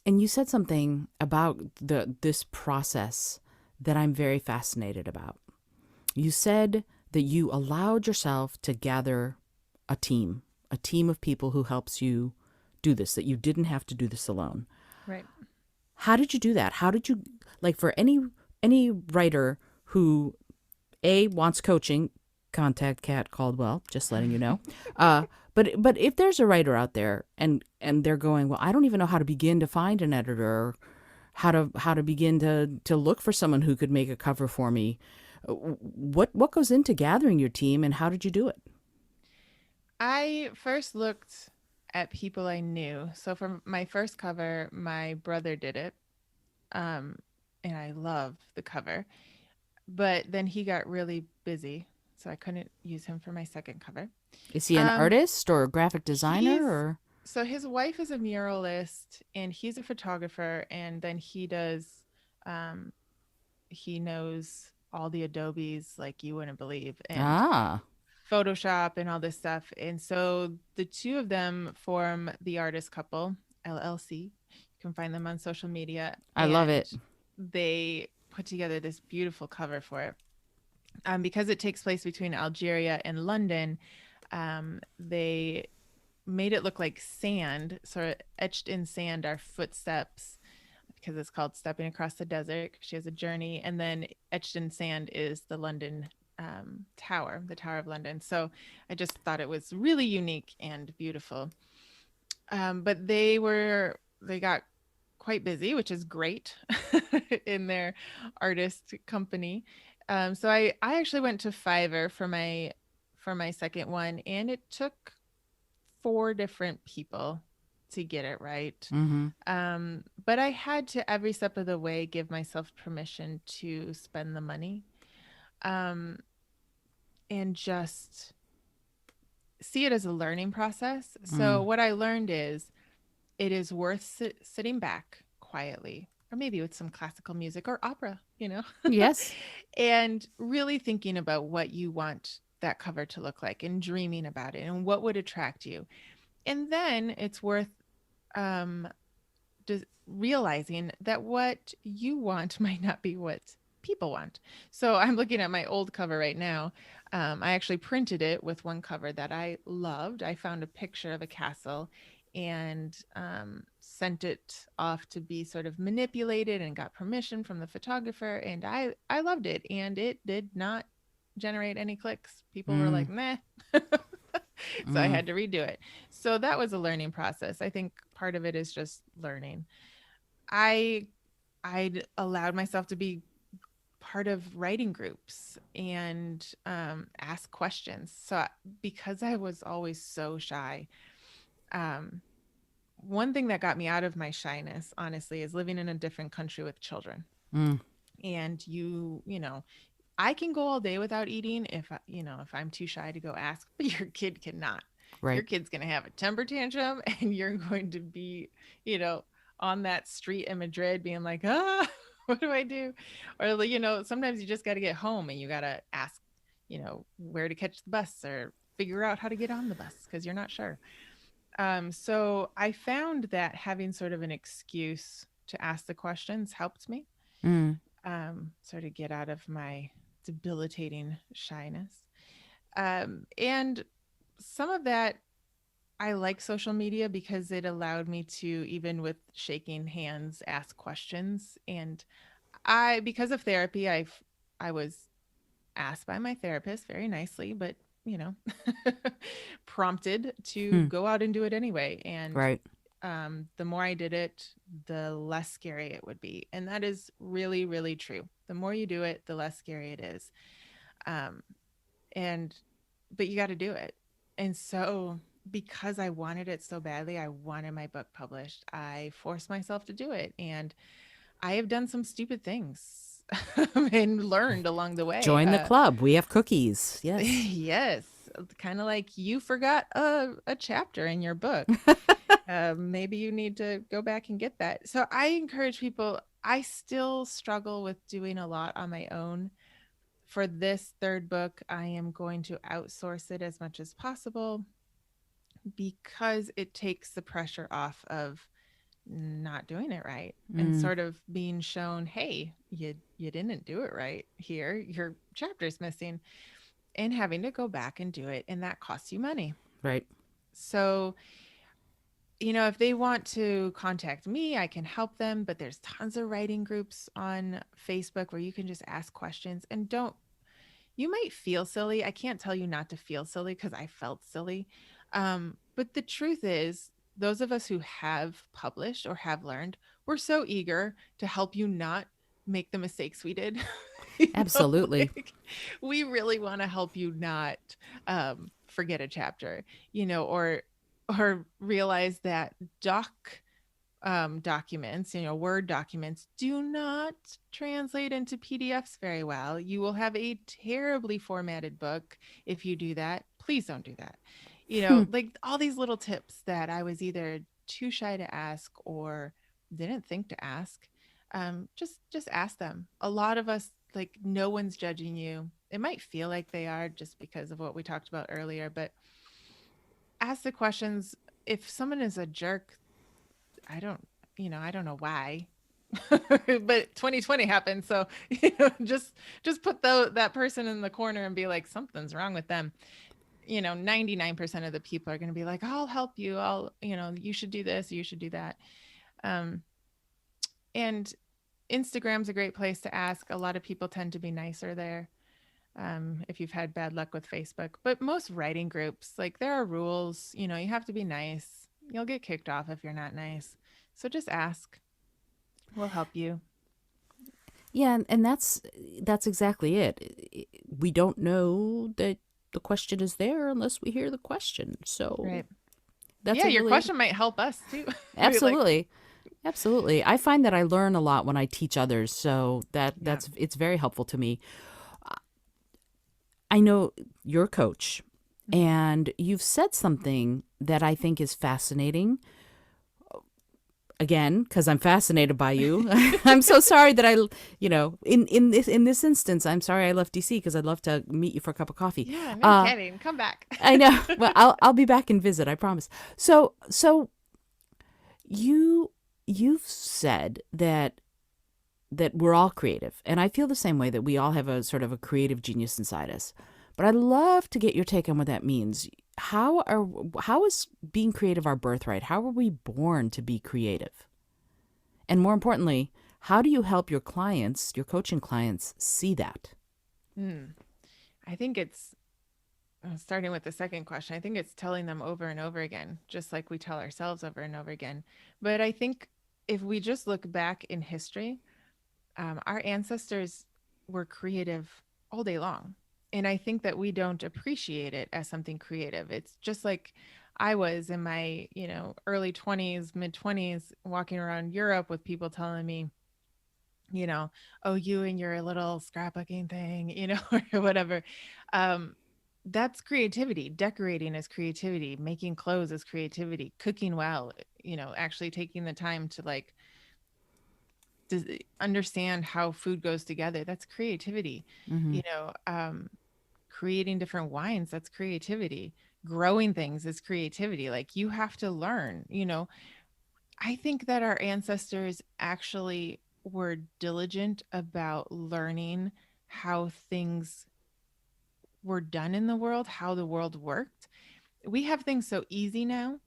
And you said something about this process that I'm very fascinated about. You said that you allowed yourself to gather a team of people who helps you do this, that you didn't have to do this alone. Right. How did you do that? How did you, like, for any writer who wants coaching, contact Kat Caldwell, just letting you know. But if there's a writer out there and they're going, well, I don't even know how to begin to find an editor, or how to begin to look for someone who could make a cover for me. What goes into gathering your team, and how did you do it? I first looked at people I knew. So for my first cover, my brother did it. Um, and I love the cover. But then he got really busy, so I couldn't use him for my second cover. Is he an Um, artist or a graphic designer he's or? so his wife is a muralist and he's a photographer, and then um, he knows all the Adobes like you wouldn't believe, and Ah, Photoshop and all this stuff. And so the two of them form the artist couple, LLC. You can find them on social media, I love and it. they put together this beautiful cover for it. Because it takes place between Algeria and London, they made it look like sand, sort of etched in sand are footsteps because it's called Stepping Across the Desert. She has a journey, and then etched in sand is the London tower, the Tower of London. So I just thought it was really unique and beautiful. But they got quite busy, which is great in their artist company. So I actually went to Fiverr for my second one, and it took four different people to get it right. Mm-hmm. But I had to every step of the way give myself permission to spend the money, um, and just see it as a learning process. So Mm. what I learned is it is worth sitting back quietly, or maybe with some classical music or opera, Yes. and really thinking about what you want that cover to look like and dreaming about it and what would attract you. And then it's worth um, realizing that what you want might not be what people want. So I'm looking at my old cover right now. I actually printed it with one cover that I loved. I found a picture of a castle and sent it off to be sort of manipulated and got permission from the photographer. And I loved it. And it did not generate any clicks. People were Mm. like, meh. So I Mm. had to redo it. So that was a learning process. I think part of it is just learning. I I'd allowed myself to be part of writing groups and ask questions. So because I was always so shy, um, one thing that got me out of my shyness, honestly, is living in a different country with children. Mm. And I can go all day without eating if I'm too shy to go ask, but your kid cannot. Your Right. kid's going to have a temper tantrum and you're going to be, you know, on that street in Madrid being like, what do I do? Or, sometimes you just got to get home and you got to ask, where to catch the bus or figure out how to get on the bus because you're not sure. So I found that having sort of an excuse to ask the questions helped me Mm. sort of get out of my debilitating shyness. And some of that, I like social media because it allowed me to, even with shaking hands, ask questions. And because of therapy, I was asked by my therapist very nicely, but you know, prompted to Hmm. go out and do it anyway. And Right. the more I did it, the less scary it would be. And that is really, really true. The more you do it, the less scary it is. Um, and, but you got to do it. And so, because I wanted it so badly, I wanted my book published, I forced myself to do it. And I have done some stupid things and learned along the way. Join the club. We have cookies. Yes. Yes, kind of like you forgot a chapter in your book. Maybe you need to go back and get that. So I encourage people. I still struggle with doing a lot on my own. For this third book, I am going to outsource it as much as possible because it takes the pressure off of not doing it right and Mm. sort of being shown, hey, you didn't do it right here. Your chapter's missing, and having to go back and do it, and that costs you money. Right. So, if they want to contact me, I can help them, but there's tons of writing groups on Facebook where you can just ask questions and don't you might feel silly. I can't tell you not to feel silly because I felt silly. But the truth is, those of us who have published or have learned, we're so eager to help you not make the mistakes we did. Absolutely. Like, we really want to help you not forget a chapter, or realize that documents, Word documents, do not translate into PDFs very well. You will have a terribly formatted book if you do that. Please don't do that. Hmm. Like all these little tips that I was either too shy to ask or didn't think to ask. Just ask them. A lot of us, like, no one's judging you. It might feel like they are just because of what we talked about earlier, but ask the questions. If someone is a jerk, I don't, I don't know why, but 2020 happened. So, just put that person in the corner and be like, something's wrong with them. 99% of the people are going to be like, I'll help you. You should do this. You should do that. Um, and Instagram's a great place to ask. A lot of people tend to be nicer there. if you've had bad luck with Facebook. But most writing groups, like there are rules, you have to be nice. You'll get kicked off if you're not nice. So just ask. We'll help you. Yeah, and that's exactly it. We don't know that the question is there unless we hear the question. So Right. that's Yeah, a your really question might help us too. Like, absolutely, absolutely. I find that I learn a lot when I teach others, so yeah. that's it's very helpful to me. I know you're a coach, Mhm. and you've said something that I think is fascinating. Again, because I'm fascinated by you. I'm so sorry that in this instance, I'm sorry I left DC because I'd love to meet you for a cup of coffee. Yeah, no Uh, kidding. Come back. I know. Well, I'll be back and visit. I promise. So you you've said that we're all creative, and I feel the same way that we all have a sort of a creative genius inside us. But I'd love to get your take on what that means. How is being creative our birthright? How are we born to be creative? And more importantly, how do you help your clients, your coaching clients, see that? Hmm. I think it's starting with the second question. I think it's telling them over and over again, just like we tell ourselves over and over again. But I think if we just look back in history, our ancestors were creative all day long. And I think that we don't appreciate it as something creative. It's just like I was in my, early 20s, mid 20s, walking around Europe with people telling me, oh, you and your little scrapbooking thing, or whatever. Um, that's creativity. Decorating is creativity. Making clothes is creativity. Cooking well, actually taking the time to like does understand how food goes together. That's creativity. Mm-hmm. You know, creating different wines, that's creativity. Growing things is creativity. Like you have to learn. I think that our ancestors actually were diligent about learning how things were done in the world, how the world worked. We have things so easy now.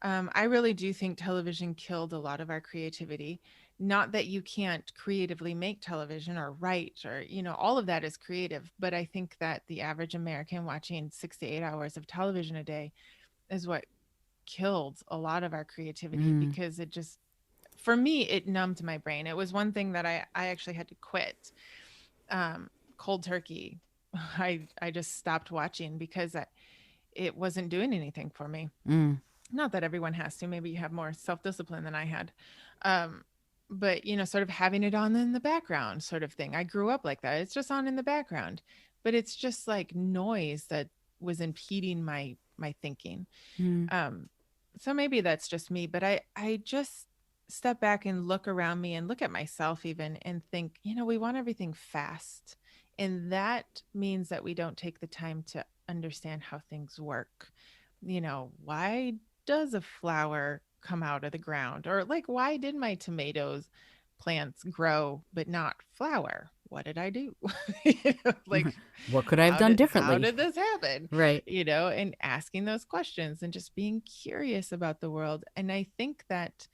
I really do think television killed a lot of our creativity. Not that you can't creatively make television or write or, all of that is creative. But I think that the average American watching 6 to 8 hours of television a day is what killed a lot of our creativity Mm. because it just, for me, it numbed my brain. It was one thing that I actually had to quit. Cold turkey. I just stopped watching because it wasn't doing anything for me. Mm. Not that everyone has to. Maybe you have more self-discipline than I had. Um, but sort of having it on in the background sort of thing. I grew up like that. It's just on in the background, but it's just like noise that was impeding my thinking. Mm. Um, so maybe that's just me, but I just step back and look around me and look at myself even and think, we want everything fast. And that means that we don't take the time to understand how things work. Why does a flower come out of the ground? Or like why did my tomatoes plants grow but not flower? What did I do? Like What could I have how done did how differently? did this happen? Right. And asking those questions and just being curious about the world. And I think that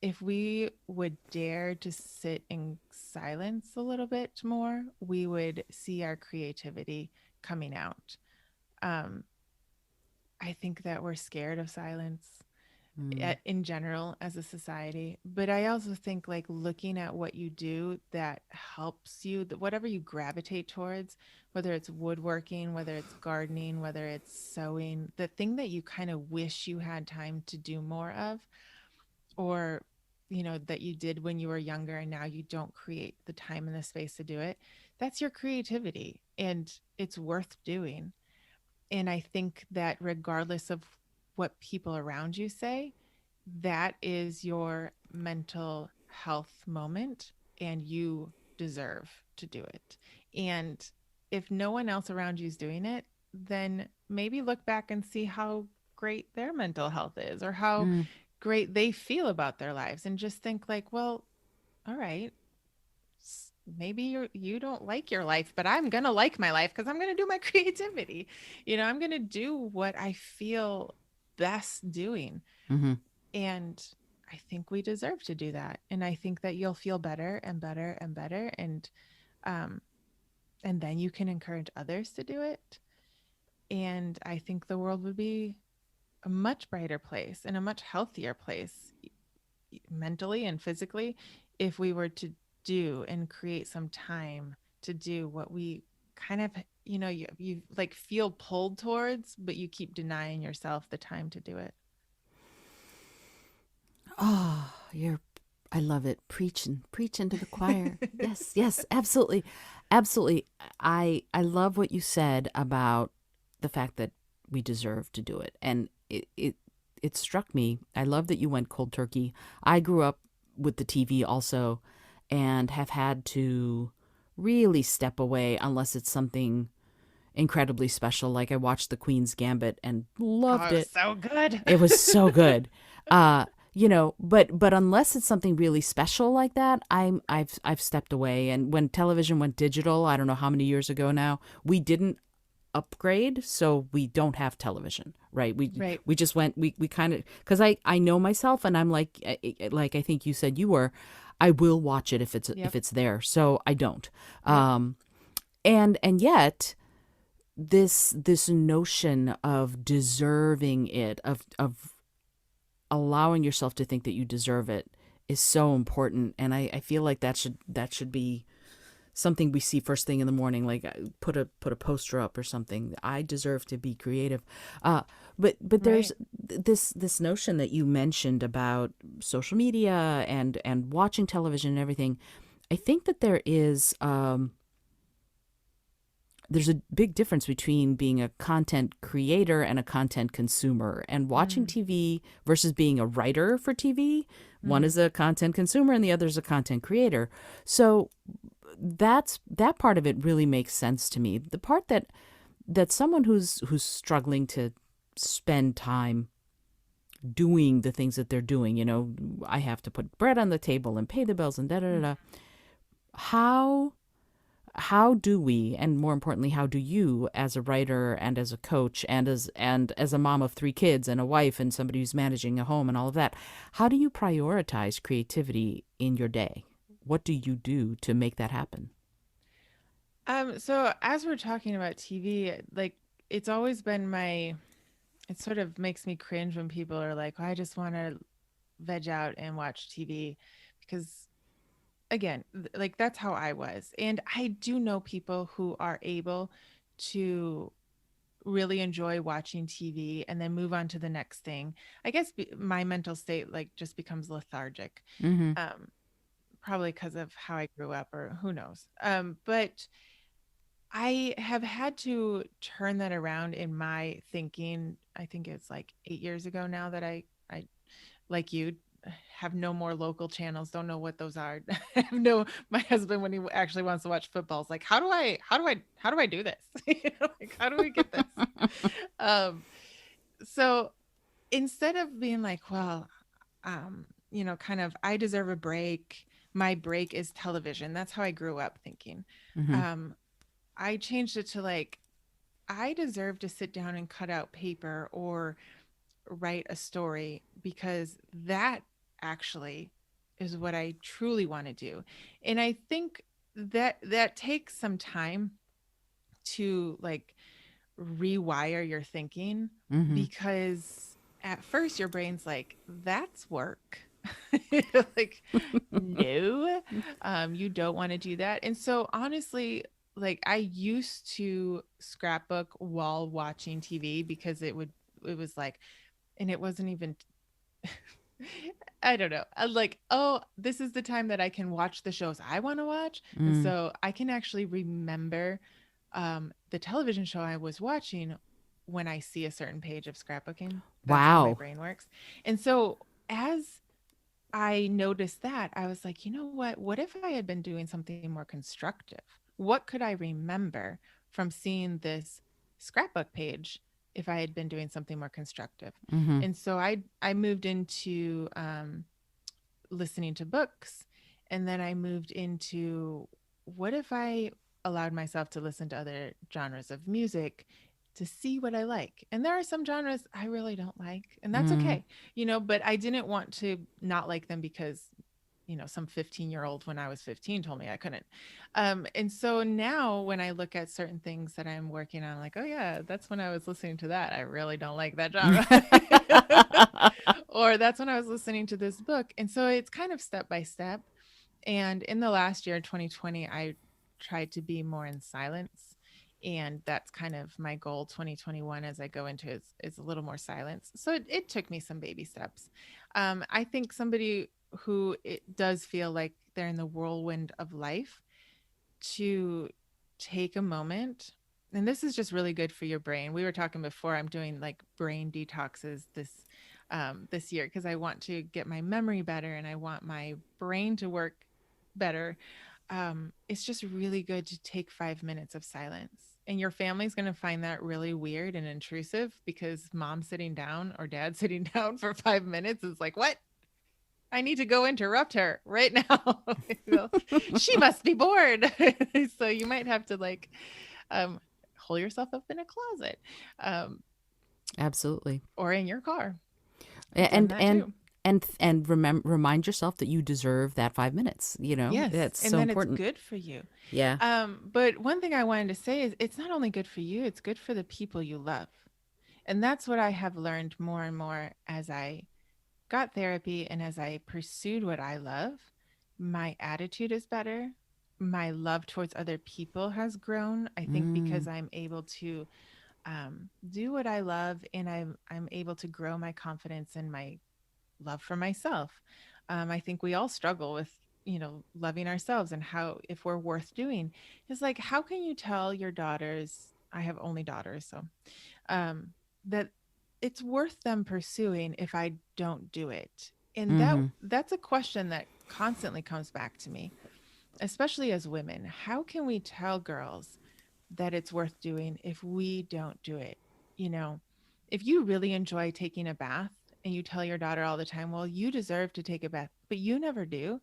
if we would dare to sit in silence a little bit more, we would see our creativity coming out. Um, I think that we're scared of silence Mm. in general as a society, but I also think like looking at what you do that helps you, that whatever you gravitate towards, whether it's woodworking, whether it's gardening, whether it's sewing, the thing that you kind of wish you had time to do more of, or that you did when you were younger and now you don't create the time and the space to do it, that's your creativity and it's worth doing. And I think that regardless of what people around you say, that is your mental health moment and you deserve to do it. And if no one else around you is doing it, then maybe look back and see how great their mental health is or how Mm. great they feel about their lives and just think like, well, all right, maybe you don't like your life, but I'm going to like my life because I'm going to do my creativity. I'm going to do what I feel best doing. Mm-hmm. And I think we deserve to do that. And I think that you'll feel better and better and better. And um, and then you can encourage others to do it. And I think the world would be a much brighter place and a much healthier place mentally and physically if we were to do and create some time to do what we kind of, you like feel pulled towards, but you keep denying yourself the time to do it. Oh, I love it. Preaching to the choir. Yes, yes, absolutely. Absolutely. I love what you said about the fact that we deserve to do it. And it struck me. I love that you went cold turkey. I grew up with the TV also and have had to really step away unless it's something incredibly special. Like I watched The Queen's Gambit and loved Oh, it was it. so good. It was so good. But unless it's something really special like that, I've stepped away. And when television went digital, I don't know how many years ago now, we didn't upgrade, so we don't have television, right? we Right. we just went we kind of, because I know myself, and I'm like I think you said you were, I will watch it if Yep. it's there, so I don't. Yep. um and yet this notion of deserving it, of allowing yourself to think that you deserve it, is so important. And I feel like that should be something we see first thing in the morning, like put a poster up or something. I deserve to be creative. But there's Right. this notion that you mentioned about social media and watching television and everything. I think that there's a big difference between being a content creator and a content consumer, and watching Mm, TV versus being a writer for TV. One mm. is a content consumer and the other is a content creator. So that part of it really makes sense to me. The part that someone who's struggling to spend time doing the things that they're doing, I have to put bread on the table and pay the bills and da da da. Da. How how do we, and more importantly, how do you, as a writer and as a coach and as a mom of three kids and a wife and somebody who's managing a home and all of that, how do you prioritize creativity in your day? What do you do to make that happen? So as we're talking about TV, like it's always been it sort of makes me cringe when people are like, oh, I just want to veg out and watch TV because again, like that's how I was. And I do know people who are able to really enjoy watching TV and then move on to the next thing. I guess my mental state like just becomes lethargic. Mm-hmm. Um, Probably because of how I grew up or who knows. But I have had to turn that around in my thinking. I think it's like 8 years ago now that I like you have no more local channels, don't know what those are. I have no, my husband when he actually wants to watch football is like, how do I do this? Like how do we get this? Um so instead of being like, well, kind of I deserve a break. My break is television. That's how I grew up thinking. Mm-hmm. Um I changed it to like I deserve to sit down and cut out paper or write a story because that actually is what I truly want to do. And I think that takes some time to like rewire your thinking Mm-hmm. because at first your brain's like, that's work. Like, no, you don't want to do that. And so honestly, like I used to scrapbook while watching TV because it was like, and it wasn't even I don't know. Like, oh, this is the time that I can watch the shows I want to watch. And Mm. so I can actually remember the television show I was watching when I see a certain page of scrapbooking. That's how my Wow. brain works. And so as I noticed that, I was like, you know what? What if I had been doing something more constructive? What could I remember from seeing this scrapbook page if I had been doing something more constructive? Mm-hmm. And so I moved into listening to books, and then I moved into what if I allowed myself to listen to other genres of music to see what I like. And there are some genres I really don't like, and that's Mm. okay, but I didn't want to not like them because some 15-year-old when I was 15 told me I couldn't. And so now when I look at certain things that I'm working on, I'm like, oh yeah, that's when I was listening to that. I really don't like that genre. Or that's when I was listening to this book. And so it's kind of step by step. And in the last year, 2020, I tried to be more in silence. And that's kind of my goal 2021 as I go into is a little more silence. So it took me some baby steps. I think somebody who it does feel like they're in the whirlwind of life to take a moment, and this is just really good for your brain. We were talking before, I'm doing like brain detoxes this year because I want to get my memory better and I want my brain to work better. It's just really good to take 5 minutes of silence. And your family's going to find that really weird and intrusive because mom sitting down or dad sitting down for 5 minutes is like, what? I need to go interrupt her right now. Well, she must be bored. So you might have to like um, hole yourself up in a closet Absolutely. or in your car. I've done And that and too. and remind yourself that you deserve that 5 minutes. Yes, That's and so then it's important. good for you. Yeah. But one thing I wanted to say is it's not only good for you, it's good for the people you love. And that's what I have learned more and more as I got therapy and as I pursued what I love. My attitude is better. My love towards other people has grown. I think because Mm. I'm able to do what I love, and I'm able to grow my confidence and my love for myself. I think we all struggle with, loving ourselves and how, if we're worth doing. It's like, how can you tell your daughters, I have only daughters, so, that it's worth them pursuing if I don't do it? And Mm-hmm. that's a question that constantly comes back to me, especially as women. How can we tell girls that it's worth doing if we don't do it? You know, if you really enjoy taking a bath and you tell your daughter all the time, well, you deserve to take a bath, but you never do,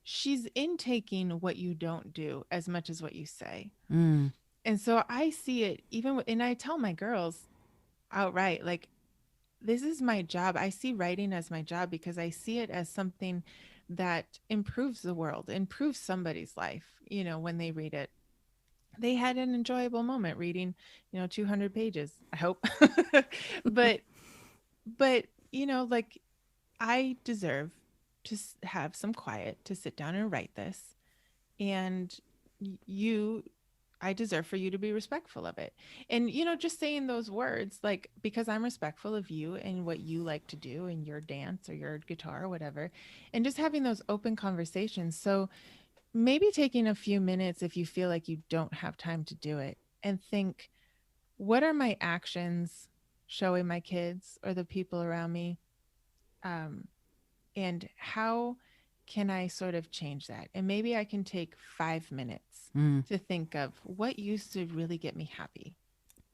she's intaking what you don't do as much as what you say. Mm. And so I see it and I tell my girls outright, like, this is my job. I see writing as my job because I see it as something that improves the world, improves somebody's life, when they read it. They had an enjoyable moment reading, 200 pages, I hope. but like, I deserve to have some quiet to sit down and write this. And you I deserve for you to be respectful of it. And just saying those words, like, because I'm respectful of you and what you like to do in your dance or your guitar or whatever, and just having those open conversations. So maybe taking a few minutes if you feel like you don't have time to do it, and think, what are my actions showing my kids or the people around me? Um, and how can I sort of change that? And maybe I can take 5 minutes Mm. to think of what used to really get me happy.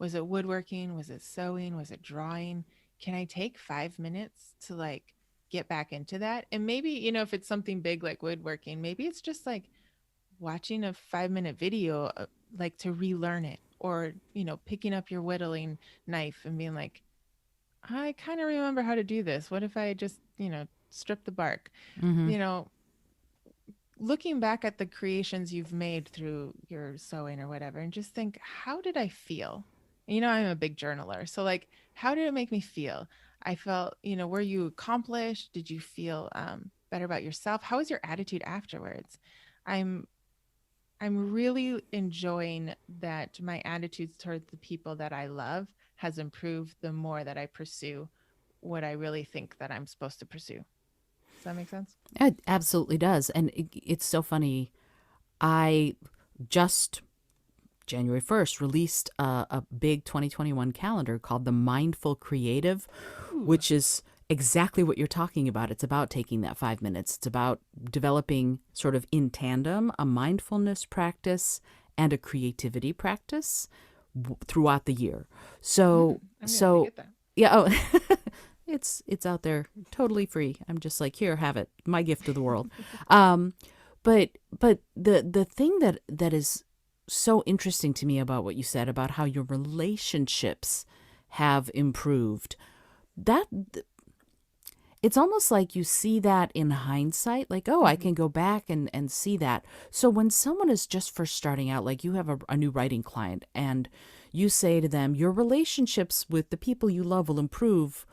Was it woodworking? Was it sewing? Was it drawing? Can I take 5 minutes to like get back into that? And maybe, if it's something big like woodworking, maybe it's just like watching a 5-minute video, like to relearn it, or, picking up your whittling knife and being like, I kind of remember how to do this. What if I just, strip the bark? Mm-hmm. You know, looking back at the creations you've made through your sewing or whatever, and just think, how did I feel? And, I'm a big journaler. So, like, how did it make me feel? I felt, were you accomplished? Did you feel better about yourself? How was your attitude afterwards? I'm I'm really enjoying that my attitudes towards the people that I love has improved the more that I pursue what I really think that I'm supposed to pursue. Does that make sense? It absolutely does. And it's so funny. I just January 1st released a big 2021 calendar called The Mindful Creative, Ooh. which is exactly what you're talking about. It's about taking that 5 minutes. It's about developing sort of in tandem a mindfulness practice and a creativity practice throughout the year. So I'm gonna have to so get that. yeah, oh it's out there totally free. I'm just like, here, have it. My gift to the world. Um but the thing that is so interesting to me about what you said about how your relationships have improved, that it's almost like you see that in hindsight, like, oh, I Mhm. can go back and see that. So when someone is just first starting out, like you have a new writing client and you say to them, your relationships with the people you love will improve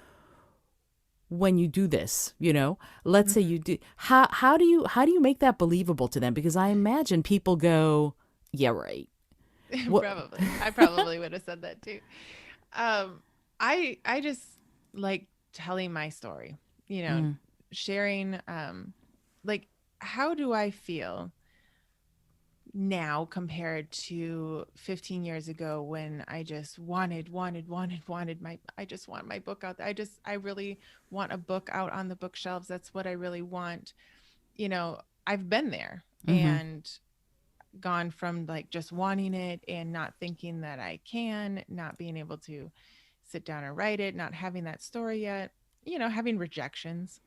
when you do this, you know, let's say Mhm. you do, how do you make that believable to them? Because I imagine people go, yeah, right. What? Probably. I probably would have said that too. Um, I just like telling my story, you know, Mm, sharing like how do I feel now compared to 15 years ago when I just wanted I just want my book out there. I really want a book out on the bookshelves. That's what I really want. You know, I've been there mm-hmm, and gone from like just wanting it and not thinking that I can, not being able to sit down and write it, not having that story yet, you know, having rejections.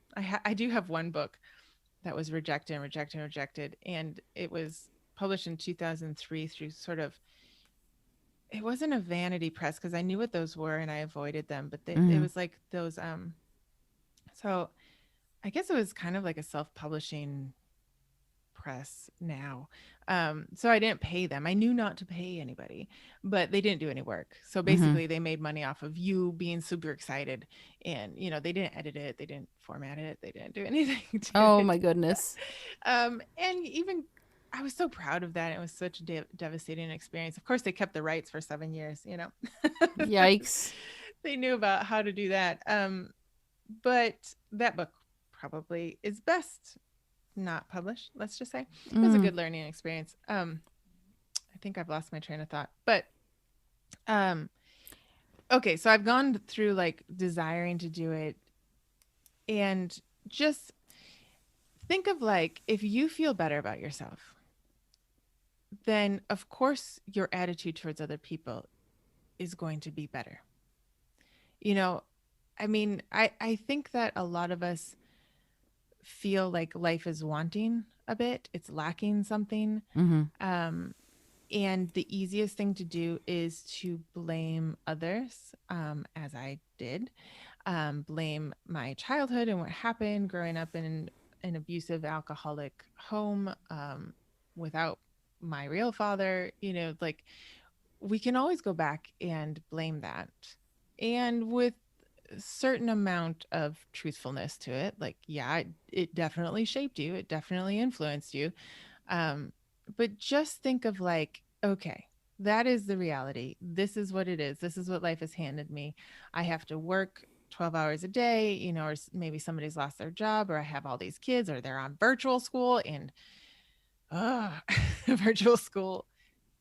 I do have one book that was rejected and rejected and rejected. And it was published in 2003 through sort of, it wasn't a vanity press because I knew what those were and I avoided them, but it mm-hmm, was like those, so I guess it was kind of like a self-publishing press now. So I didn't pay them. I knew not to pay anybody, but they didn't do any work. So mm-hmm. basically they made money off of you being super excited and you know, they didn't edit it, they didn't format it, they didn't do anything to Oh it. my goodness. And even I was so proud of that. It was such a devastating experience. Of course, they kept the rights for 7 years. You know, Yikes. they knew about how to do that. But that book probably is best not published. Let's just say it was a Mm, good learning experience. I think I've lost my train of thought, but um, okay. So I've gone through like desiring to do it, and just think of like if you feel better about yourself, then of course your attitude towards other people is going to be better. You know, I mean, I think that a lot of us feel like life is wanting a bit, it's lacking something. mm-hmm, Um, and the easiest thing to do is to blame others, as I did, blame my childhood and what happened growing up in an abusive alcoholic home, without my real father. You know, like we can always go back and blame that. And with a certain amount of truthfulness to it, like, yeah, it definitely shaped you, it definitely influenced you. Um, but just think of like, okay, that is the reality. This is what it is. This is what life has handed me. I have to work 12 hours a day, you know, or maybe somebody's lost their job, or I have all these kids, or they're on virtual school, and uh, virtual school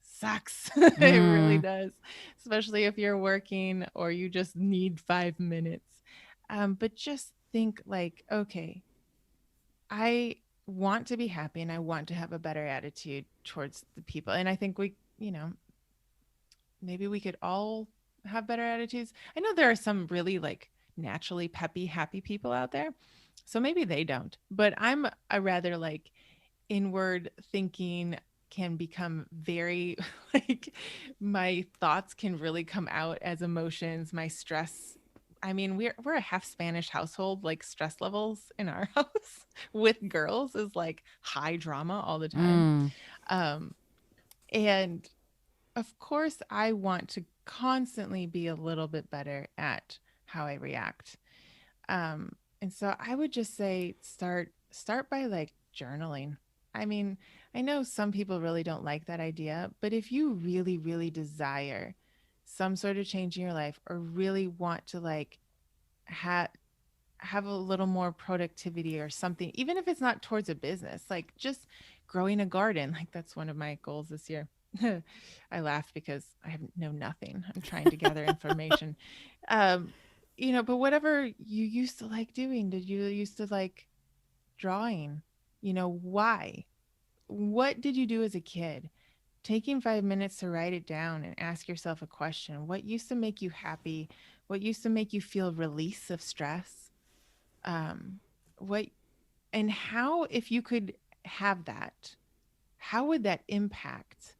sucks. It really mm, does, especially if you're working or you just need 5 minutes. But just think like, okay, I want to be happy and I want to have a better attitude towards the people. And I think we, you know, maybe we could all have better attitudes. I know there are some really like naturally peppy, happy people out there. So maybe they don't. But I'm a rather like inward thinking, can become very like my thoughts can really come out as emotions, my stress. I mean, we're a half Spanish household, like stress levels in our house with girls is like high drama all the time. mm, Um and of course I want to constantly be a little bit better at how I react. And so I would just say start by like journaling. I mean, I know some people really don't like that idea, but if you really, really desire some sort of change in your life or really want to like have have a little more productivity or something, even if it's not towards a business, like just growing a garden, like that's one of my goals this year. I laugh because I have know nothing. I'm trying to gather information. Um, you know, but whatever you used to like doing, did you used to like drawing? You know, why? What did you do as a kid? Taking 5 minutes to write it down and ask yourself a question. What used to make you happy? What used to make you feel release of stress? What and how, if you could have that, how would that impact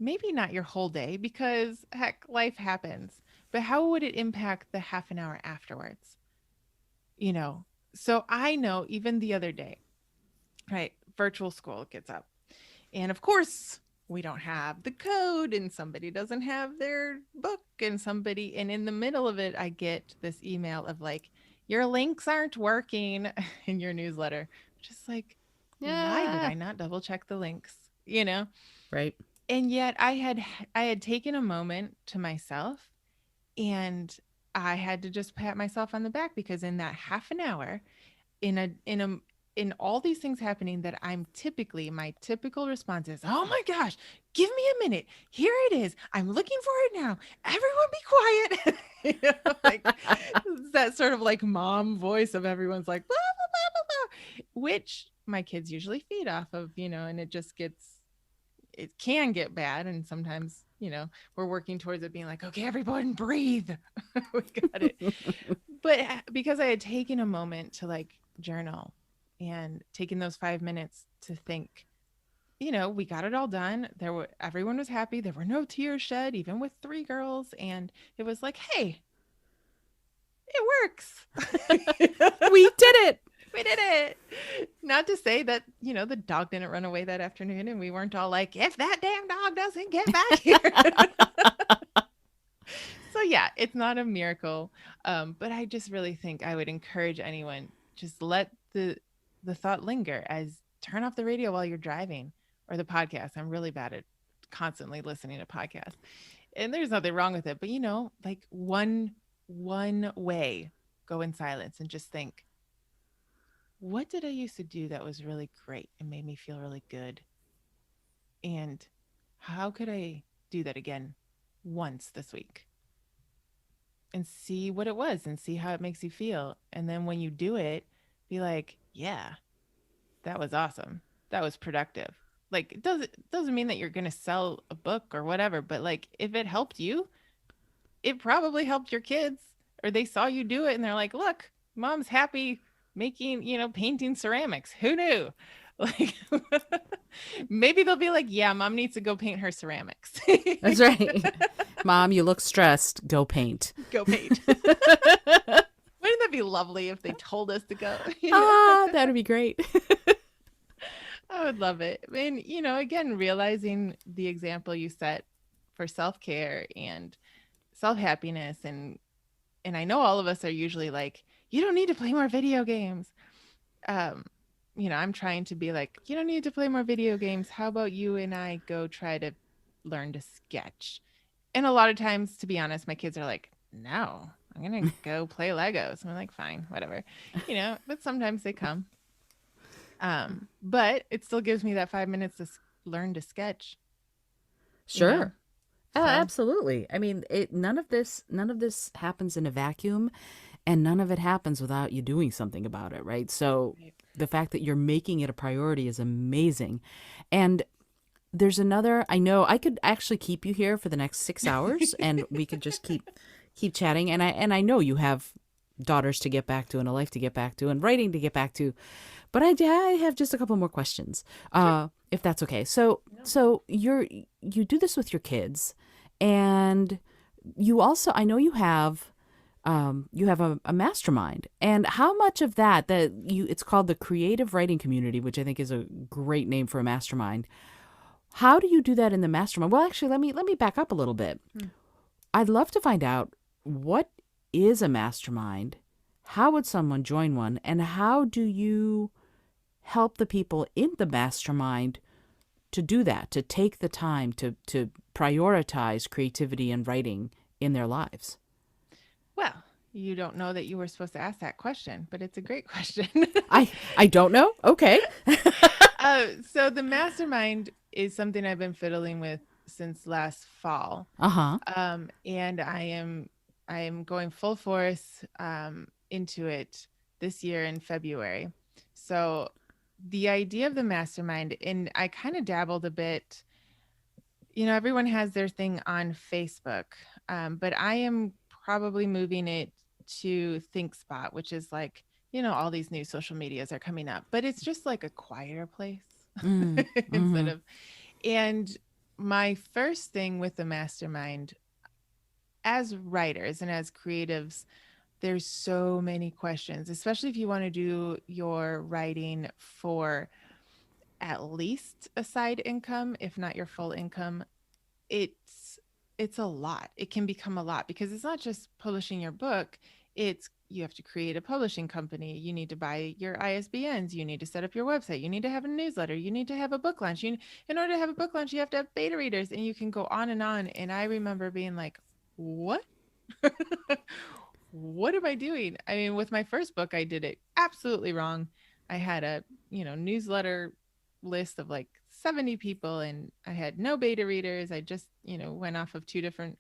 maybe not your whole day because heck, life happens, but how would it impact the half an hour afterwards? You know, So I know even the other day, right? Virtual school gets up. And of course, we don't have the code and somebody doesn't have their book and somebody, and in the middle of it, I get this email of like, your links aren't working in your newsletter. Just like, why did Yeah. I not double check the links? You know? Right. And yet I had taken a moment to myself, and I had to just pat myself on the back because in that half an hour, in all these things happening that I'm typically my typical response is, "Oh my gosh, give me a minute. Here it is. I'm looking for it now. Everyone be quiet." Like that sort of like mom voice of everyone's like, blah, blah, blah, blah, blah, which my kids usually feed off of, and it just gets, it can get bad. And sometimes, we're working towards it being like, okay, everyone breathe. We got it. But because I had taken a moment to like journal and taken those 5 minutes to think, we got it all done. Everyone was happy. There were no tears shed, even with three girls. And it was like, hey, it works. We did it. We did it. Not to say that, the dog didn't run away that afternoon and we weren't all like, if that damn dog doesn't get back here. So yeah, it's not a miracle. But I just really think I would encourage anyone, just let the thought linger as turn off the radio while you're driving or the podcast. I'm really bad at constantly listening to podcasts. And there's nothing wrong with it, but like one way, go in silence and just think, what did I used to do that was really great and made me feel really good? And how could I do that again once this week? And see what it was and see how it makes you feel. And then when you do it, be like, yeah, that was awesome. That was productive. Like it doesn't mean that you're going to sell a book or whatever, but like if it helped you, it probably helped your kids, or they saw you do it and they're like, look, mom's happy making, painting ceramics. Who knew? Like maybe they'll be like, yeah, mom needs to go paint her ceramics. That's right. Mom, you look stressed. Go paint. Go paint. Wouldn't that be lovely if they told us to go? That'd be great. I would love it. And, again, realizing the example you set for self-care and self-happiness. And I know all of us are usually like, you don't need to play more video games. Um, I'm trying to be like, you don't need to play more video games. How about you and I go try to learn to sketch? And a lot of times, to be honest, my kids are like, no, I'm going to go play Legos. And I'm like, fine, whatever, but sometimes they come. But it still gives me that 5 minutes to learn to sketch, you know? Sure. So, Absolutely. I mean, none of this happens in a vacuum, and none of it happens without you doing something about it, right? So right. the fact that you're making it a priority is amazing. And there's another, I know I could actually keep you here for the next 6 hours and we could just keep chatting. And I know you have daughters to get back to and a life to get back to and writing to get back to. But I have just a couple more questions, Sure. if that's okay. So No. so you do this with your kids, and you also, I know you have a mastermind. And how much of that it's called the Creative Writing Community, which I think is a great name for a mastermind. How do you do that in the mastermind? Well, actually, let me back up a little bit. Hmm. I'd love to find out, what is a mastermind? How would someone join one? And how do you help the people in the mastermind to do that, to take the time to prioritize creativity and writing in their lives? Well, you don't know that you were supposed to ask that question, but it's a great question. I don't know. Okay. So the mastermind is something I've been fiddling with since last fall. Uh-huh. And I am going full force into it this year in February. So the idea of the mastermind, and I kind of dabbled a bit. Everyone has their thing on Facebook, but I am probably moving it to ThinkSpot, which is like, all these new social medias are coming up, but it's just like a quieter place Mm. instead Mm-hmm. of. And my first thing with the mastermind, as writers and as creatives, There's so many questions, especially if you want to do your writing for at least a side income, if not your full income. It's a lot. It can become a lot because it's not just publishing your book. It's you have to create a publishing company. You need to buy your ISBNs. You need to set up your website. You need to have a newsletter. You need to have a book launch. In order to have a book launch, you have to have beta readers, and you can go on and on. And I remember being like, "What? What am I doing?" I mean, with my first book, I did it absolutely wrong. I had a, newsletter list of like 70 people, and I had no beta readers. I just, went off of two different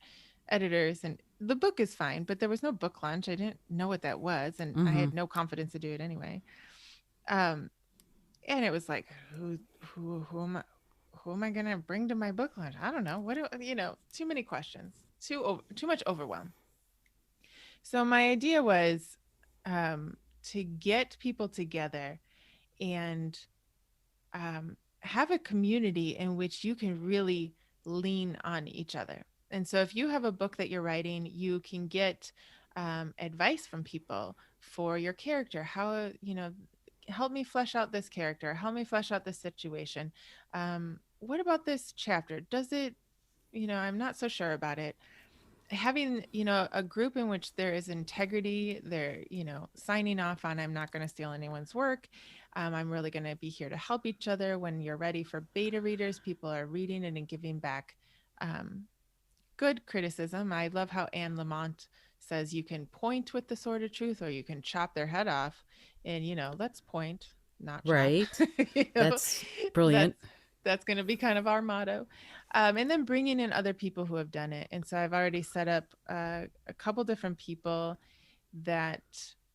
editors, and the book is fine, but there was no book launch. I didn't know what that was, and I Mm-hmm. had no confidence to do it anyway. Um, and it was like, who am I going to bring to my book launch? I don't know. Too many questions, too much overwhelm. So my idea was to get people together and have a community in which you can really lean on each other. And so if you have a book that you're writing, you can get advice from people for your character. Help me flesh out this character. Help me flesh out this situation. What about this chapter? I'm not so sure about it. Having a group in which there is integrity, they're signing off on, I'm not going to steal anyone's work. I'm really going to be here to help each other. When you're ready for beta readers, people are reading it and giving back um, good criticism. I love how Anne Lamont says you can point with the sword of truth or you can chop their head off. And let's point, not chop. Right. you know That's that's brilliant. that's going to be kind of our motto. And then bringing in other people who have done it. And so I've already set up a couple different people that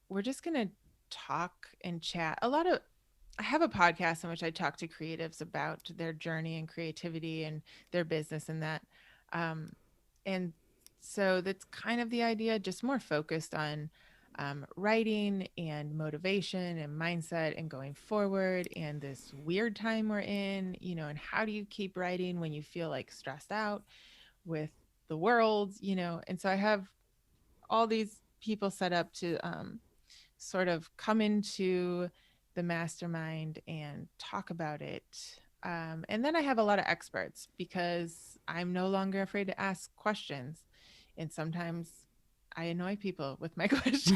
we're just going to talk and chat. I have a podcast in which I talk to creatives about their journey and creativity and their business and that. Um, and so that's kind of the idea, just more focused on writing and motivation and mindset and going forward and this weird time we're in, and how do you keep writing when you feel like stressed out with the world. And so I have all these people set up to sort of come into the mastermind and talk about it. And then I have a lot of experts because I'm no longer afraid to ask questions. And sometimes I annoy people with my questions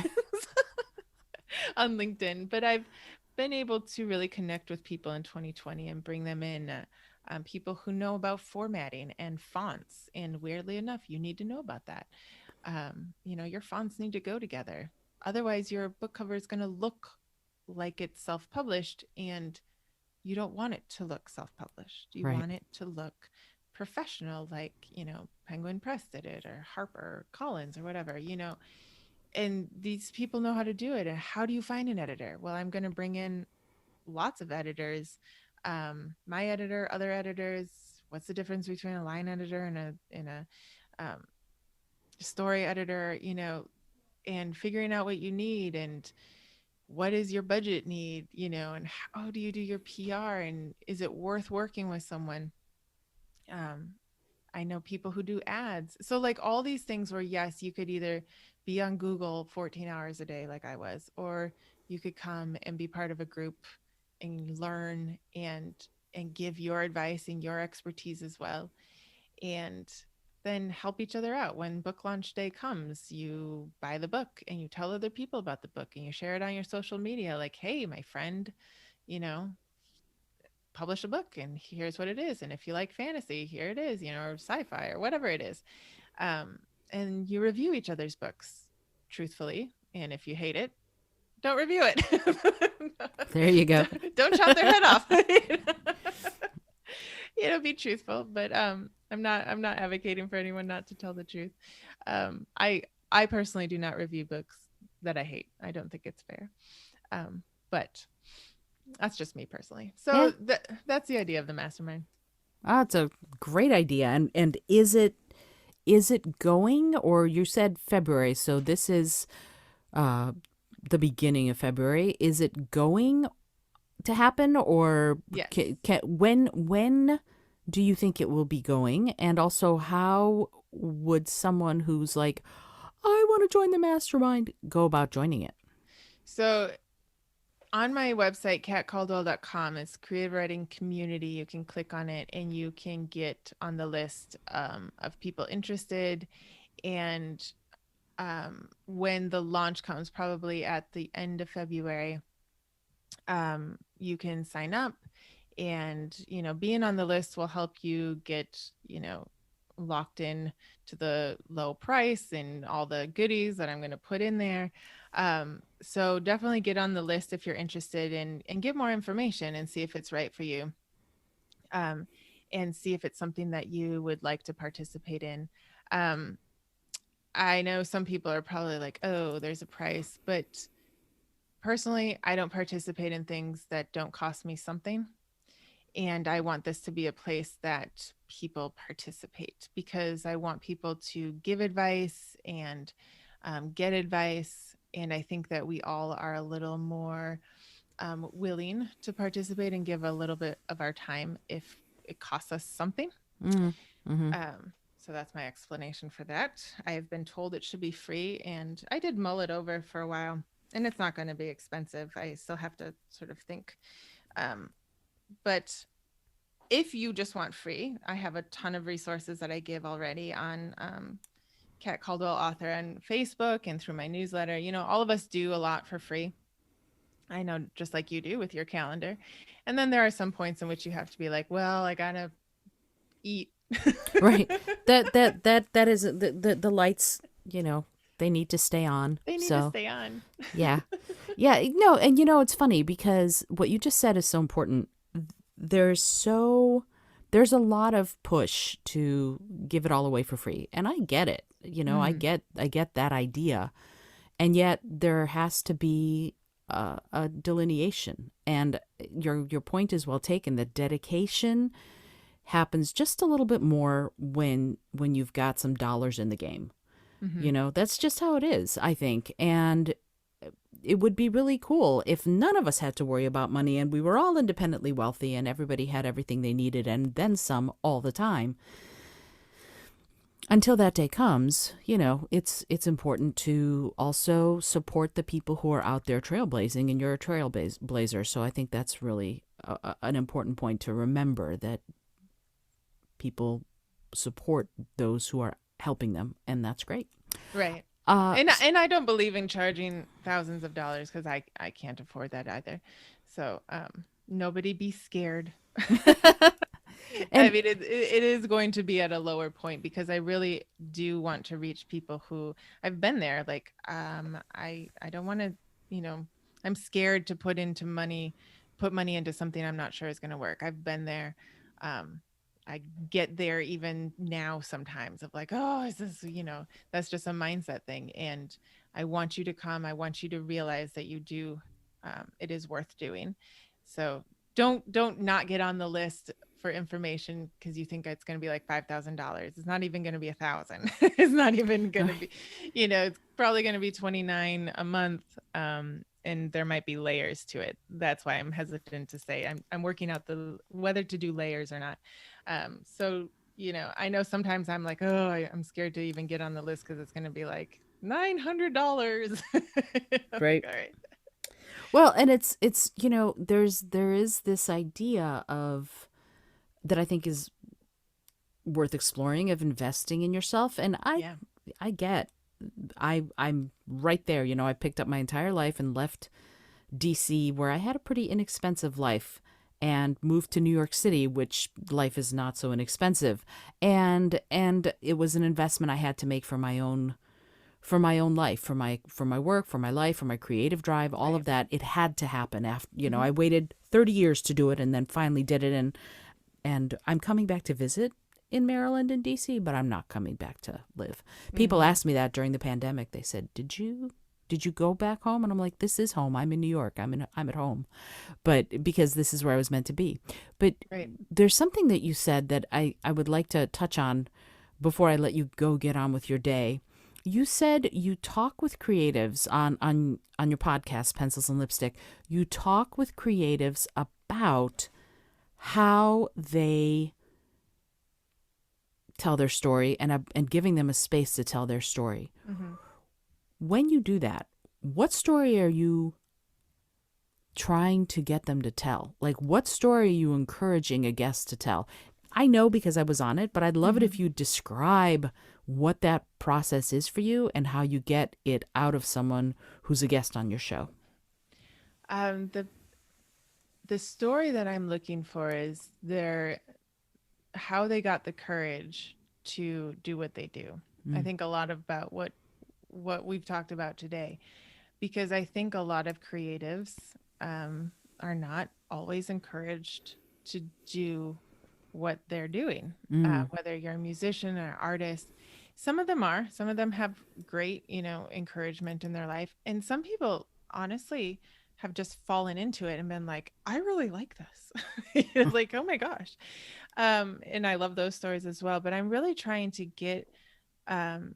on LinkedIn, but I've been able to really connect with people in 2020 and bring them in. People who know about formatting and fonts. And weirdly enough, you need to know about that. Your fonts need to go together. Otherwise, your book cover is going to look like it's self published, and you don't want it to look self published. You Right. want it to look professional, like, Penguin Press did it, or Harper, or Collins, or whatever. And these people know how to do it. And how do you find an editor? Well, I'm going to bring in lots of editors, my editor, other editors. What's the difference between a line editor and a story editor? And figuring out what you need and what is your budget need, and how do you do your PR, and is it worth working with someone? Um, I know people who do ads. So like all these things where yes, you could either be on Google 14 hours a day like I was, or you could come and be part of a group and learn and give your advice and your expertise as well. And then help each other out. When book launch day comes, you buy the book and you tell other people about the book and you share it on your social media like, "Hey, my friend, you know, publish a book and here's what it is. And if you like fantasy, here it is, or sci-fi or whatever it is." Um, and you review each other's books truthfully. And if you hate it, don't review it. There you go. Don't chop their head off. Be truthful, but I'm not advocating for anyone not to tell the truth. I personally do not review books that I hate. I don't think it's fair. But that's just me personally. Yeah. So that's the idea of the mastermind. It's a great idea. And is it going, or you said February, so this is uh the beginning of February. Is it going to happen, or Yes. when do you think it will be going? And also, how would someone who's like, I want to join the mastermind, go about joining it? So on my website, catcaldwell.com, it's creative writing community. You can click on it and you can get on the list of people interested. And when the launch comes, probably at the end of February, you can sign up. And, being on the list will help you get, locked in to the low price and all the goodies that I'm going to put in there. So definitely get on the list if you're interested and get more information and see if it's right for you. Um, and see if it's something that you would like to participate in. Um, I know some people are probably like, oh, there's a price, but personally, I don't participate in things that don't cost me something. And I want this to be a place that people participate because I want people to give advice and get advice. And I think that we all are a little more willing to participate and give a little bit of our time if it costs us something. Mm-hmm. So that's my explanation for that. I have been told it should be free, and I did mull it over for a while, and it's not going to be expensive. I still have to sort of think. Um, but if you just want free, I have a ton of resources that I give already on Kat Caldwell Author on Facebook and through my newsletter. All of us do a lot for free. I know, just like you do with your calendar. And then there are some points in which you have to be like, well, I gotta eat. Right. That is the lights, they need to stay on. They need to So, stay on. yeah. Yeah, no, and it's funny because what you just said is so important. There's so there's a lot of push to give it all away for free. And I get it. Mm-hmm. I get that idea. And yet there has to be a delineation. And your point is well taken. The dedication happens just a little bit more when you've got some dollars in the game. Mm-hmm. That's just how it is, I think. And it would be really cool if none of us had to worry about money and we were all independently wealthy and everybody had everything they needed and then some all the time. Until that day comes, it's important to also support the people who are out there trailblazing, and you're a trailblazer. So I think that's really an important point to remember, that people support those who are helping them, and that's great. Right. Uh, And I don't believe in charging thousands of dollars because I can't afford that either. So nobody be scared. I and mean, it is going to be at a lower point because I really do want to reach people who I've been there. Like, I don't want to, you know, I'm scared to put money into something I'm not sure is going to work. I've been there. Um, I get there even now sometimes of like, oh, is this, that's just a mindset thing. And I want you to come. I want you to realize that it is worth doing. So don't not get on the list for information because you think it's going to be like $5,000. It's not even going to be 1,000. It's not even going to right, be, it's probably going to be 29 a month. And there might be layers to it. That's why I'm hesitant to say I'm working out whether to do layers or not. So I know sometimes I'm like, oh, I'm scared to even get on the list because it's going to be like $900. I'm like, right. all right. Well, and it's there is this idea of that I think is worth exploring, of investing in yourself, and Yeah. I get I'm right there. I picked up my entire life and left DC, where I had a pretty inexpensive life, and moved to New York City, which life is not so inexpensive. And it was an investment I had to make for my own life, for my work, for my life, for my creative drive, all of Right. that. It had to happen after, Hmm. I waited 30 years to do it and then finally did it. And I'm coming back to visit in Maryland and DC, but I'm not coming back to live. People Hmm. asked me that during the pandemic. They said, did you go back home? And I'm like, this is home. I'm in New York. I'm at home. But because this is where I was meant to be. But Right. there's something that you said that I would like to touch on before I let you go get on with your day. You said you talk with creatives on your podcast, Pencils and Lipstick. You talk with creatives about how they tell their story, and giving them a space to tell their story. Hmm. when you do that, what story are you trying to get them to tell? Like, what story are you encouraging a guest to tell? I know because I was on it, but I'd love it if Mhm. you describe what that process is for you and how you get it out of someone who's a guest on your show. The story that I'm looking for is their how they got the courage to do what they do. I Mm, think a lot about what we've talked about today, because I think a lot of creatives are not always encouraged to do what they're doing. mm, Whether you're a musician or artist, some of them are. Some of them have great, encouragement in their life, and some people honestly have just fallen into it and been like, I really like this. Like, oh my gosh. And I love those stories as well. But I'm really trying to get um,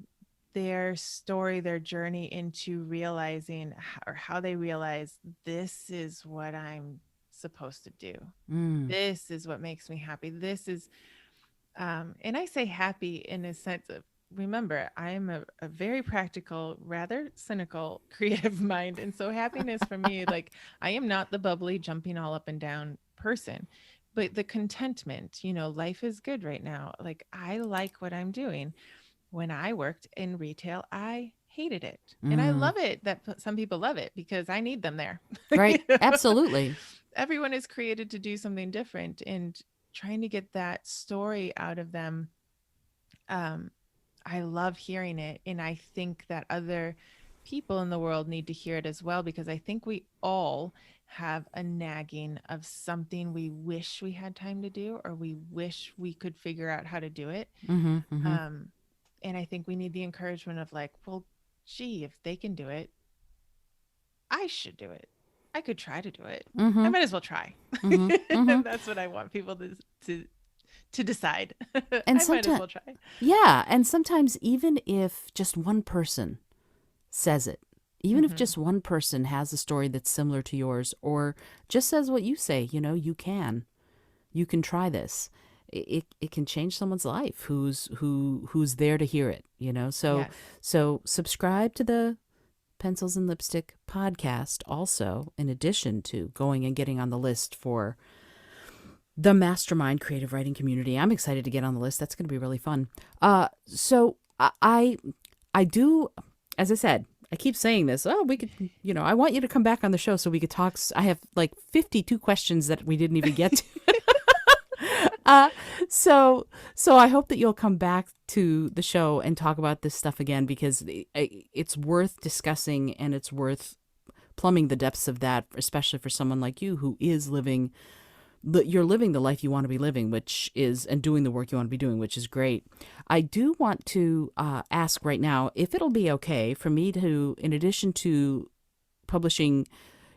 their story, their journey into realizing or how they realize this is what I'm supposed to do. mm, This is what makes me happy. This is, and I say happy in a sense of, remember, I am a very practical, rather cynical, creative mind. And so happiness for me, like, I am not the bubbly, jumping all up and down person, but the contentment, life is good right now. Like, I like what I'm doing. When I worked in retail, I hated it. And I mm. love it that some people love it because I need them there. Right. Absolutely. Everyone is created to do something different, and trying to get that story out of them. Um, I love hearing it. And I think that other people in the world need to hear it as well, because I think we all have a nagging of something we wish we had time to do, or we wish we could figure out how to do it. Mm-hmm, mm-hmm, Um, and I think we need the encouragement of like, well, gee, if they can do it, I should do it. I could try to do it. I mm-hmm, might as well try. mm-hmm, mm-hmm. That's what I want people to to decide. And I might as sometimes, well try. yeah, and sometimes even if just one person says it, even if Hmm. just one person has a story that's similar to yours, or just says what you say, you can try this. It can change someone's life who's there to hear it. Yes. So subscribe to the Pencils and Lipstick podcast. Also, in addition to going and getting on the list for the Mastermind Creative Writing Community, I'm excited to get on the list. That's going to be really fun. So I do, as I said, I keep saying this. Oh, we could, I want you to come back on the show so we could talk. I have like 52 questions that we didn't even get to. Uh, so I hope that you'll come back to the show and talk about this stuff again, because it's worth discussing and it's worth plumbing the depths of that, especially for someone like you who is you're living the life you want to be living, and doing the work you want to be doing, which is great. I do want to ask right now if it'll be okay for me to, in addition to publishing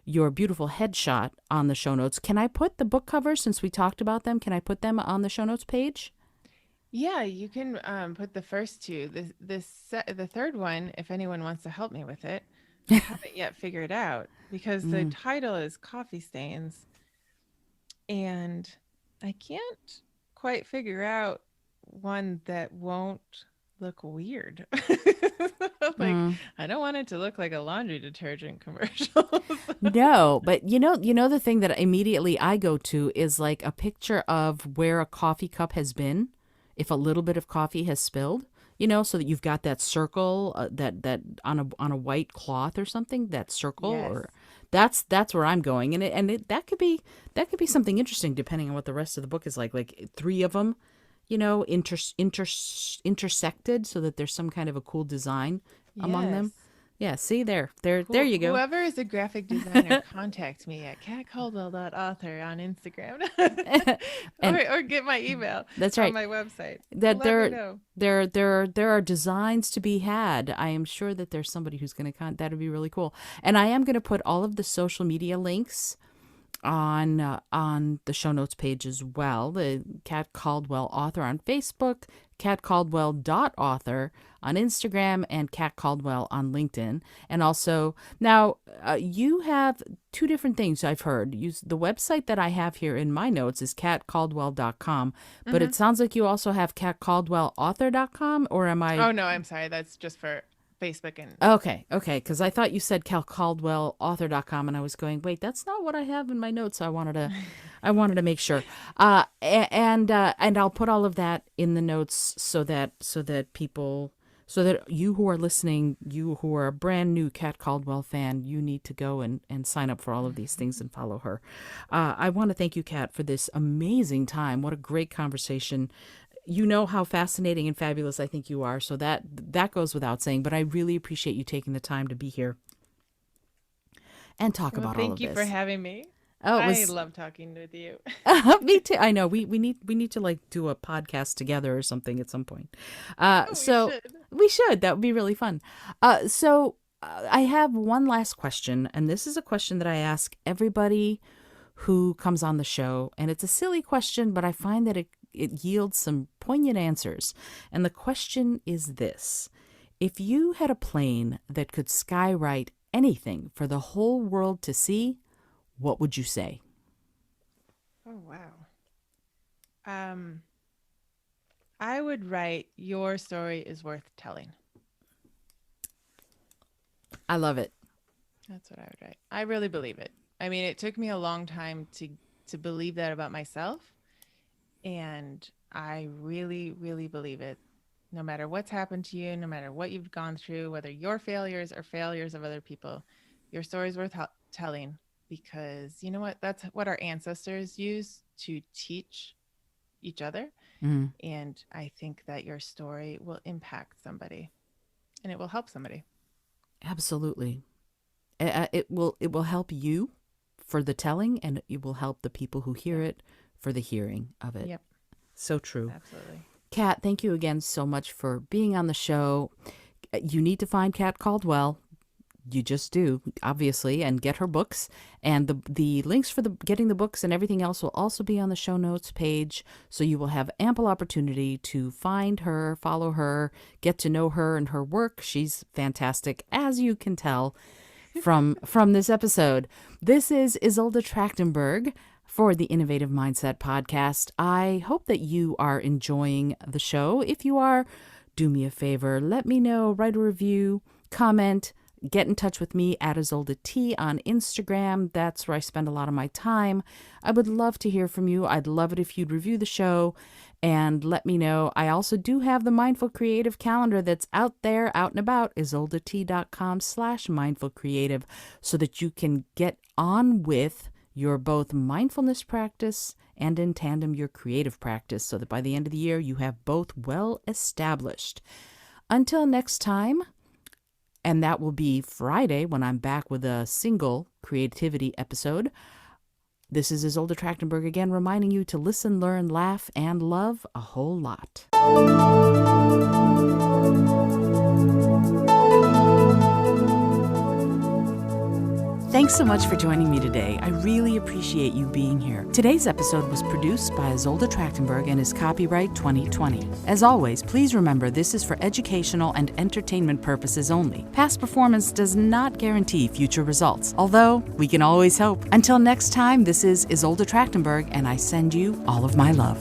your beautiful headshot on the show notes, can I put the book covers, since we talked about them, can I put them on the show notes page? Yeah, you can put the first two. The third one, if anyone wants to help me with it, I haven't yet figured out, because the Mm, title is Coffee Stains, and I can't quite figure out one that won't look weird. Like, mm. I don't want it to look like a laundry detergent commercial. No, but the thing that immediately I go to is like a picture of where a coffee cup has been, if a little bit of coffee has spilled, so that you've got that circle, that on a white cloth or something, that circle, Yes. or that's where I'm going, and that could be something interesting depending on what the rest of the book is like three of them, intersected, so that there's some kind of a cool design among Yes. them. Yeah, see there you go. Whoever is a graphic designer, contact me at catcaldwell.author on Instagram, And or get my email that's on right. my website. That Let me know. there are designs to be had. I am sure that there's somebody who's going to that would be really cool. And I am going to put all of the social media links on the show notes page as well. The Cat Caldwell author on Facebook, catcaldwell.author on Instagram, and Cat Caldwell on LinkedIn. And also, now you have two different things I've heard. The website that I have here in my notes is catcaldwell.com, but Hmm. it sounds like you also have catcaldwellauthor.com, or am I? Oh no, I'm sorry. That's just for Facebook and Okay, because I thought you said Caldwell author.com, and I was going, wait, that's not what I have in my notes. So I wanted to make sure. And I'll put all of that in the notes so that you who are listening, you who are a brand new Kat Caldwell fan, you need to go and sign up for all of these things and follow her. I want to thank you, Kat, for this amazing time. What a great conversation. You know how fascinating and fabulous I think you are, so that goes without saying, but I really appreciate you taking the time to be here and talk well, about all thank of you for this. having me. Oh, it I was love talking with you. me too. I know we need to like do a podcast together or something at some point. We So should. we should. That would be really fun. I have one last question, and this is a question that I ask everybody who comes on the show, and it's a silly question, but I find that it yields some poignant answers. And the question is this: if you had a plane that could skywrite anything for the whole world to see, what would you say? Oh wow. Um, I would write your story is worth telling. I love it. That's what I would write. I really believe it. I mean, it took me a long time to believe that about myself, and I really, really believe it. No matter what's happened to you, no matter what you've gone through, whether your failures or failures of other people, your story is worth telling because you know what? That's what our ancestors used to teach each other. Mm, And I think that your story will impact somebody and it will help somebody. absolutely. It will help you for the telling, and it will help the people who hear Yeah. it for the hearing of it. Yep. So true. Absolutely. Kat, thank you again so much for being on the show. You need to find Kat Caldwell. You just do, obviously, and get her books. And the links for the getting the books and everything else will also be on the show notes page. So you will have ample opportunity to find her, follow her, get to know her and her work. She's fantastic, as you can tell from this episode. This is Isolde Trachtenberg for the Innovative Mindset Podcast. I hope that you are enjoying the show. If you are, do me a favor. Let me know. Write a review, comment, get in touch with me at Isolde T on Instagram. That's where I spend a lot of my time. I would love to hear from you. I'd love it if you'd review the show and let me know. I also do have the Mindful Creative calendar that's out there, out and about, isoldet.com/mindfulcreative, so that you can get on with your both mindfulness practice and in tandem your creative practice, so that by the end of the year you have both well established. Until next time, and that will be Friday when I'm back with a single creativity episode. This is Isolde Trachtenberg again, reminding you to listen, learn, laugh, and love a whole lot. Thanks so much for joining me today. I really appreciate you being here. Today's episode was produced by Isolde Trachtenberg and is copyright 2020. As always, please remember this is for educational and entertainment purposes only. Past performance does not guarantee future results, although we can always hope. Until next time, this is Isolde Trachtenberg, and I send you all of my love.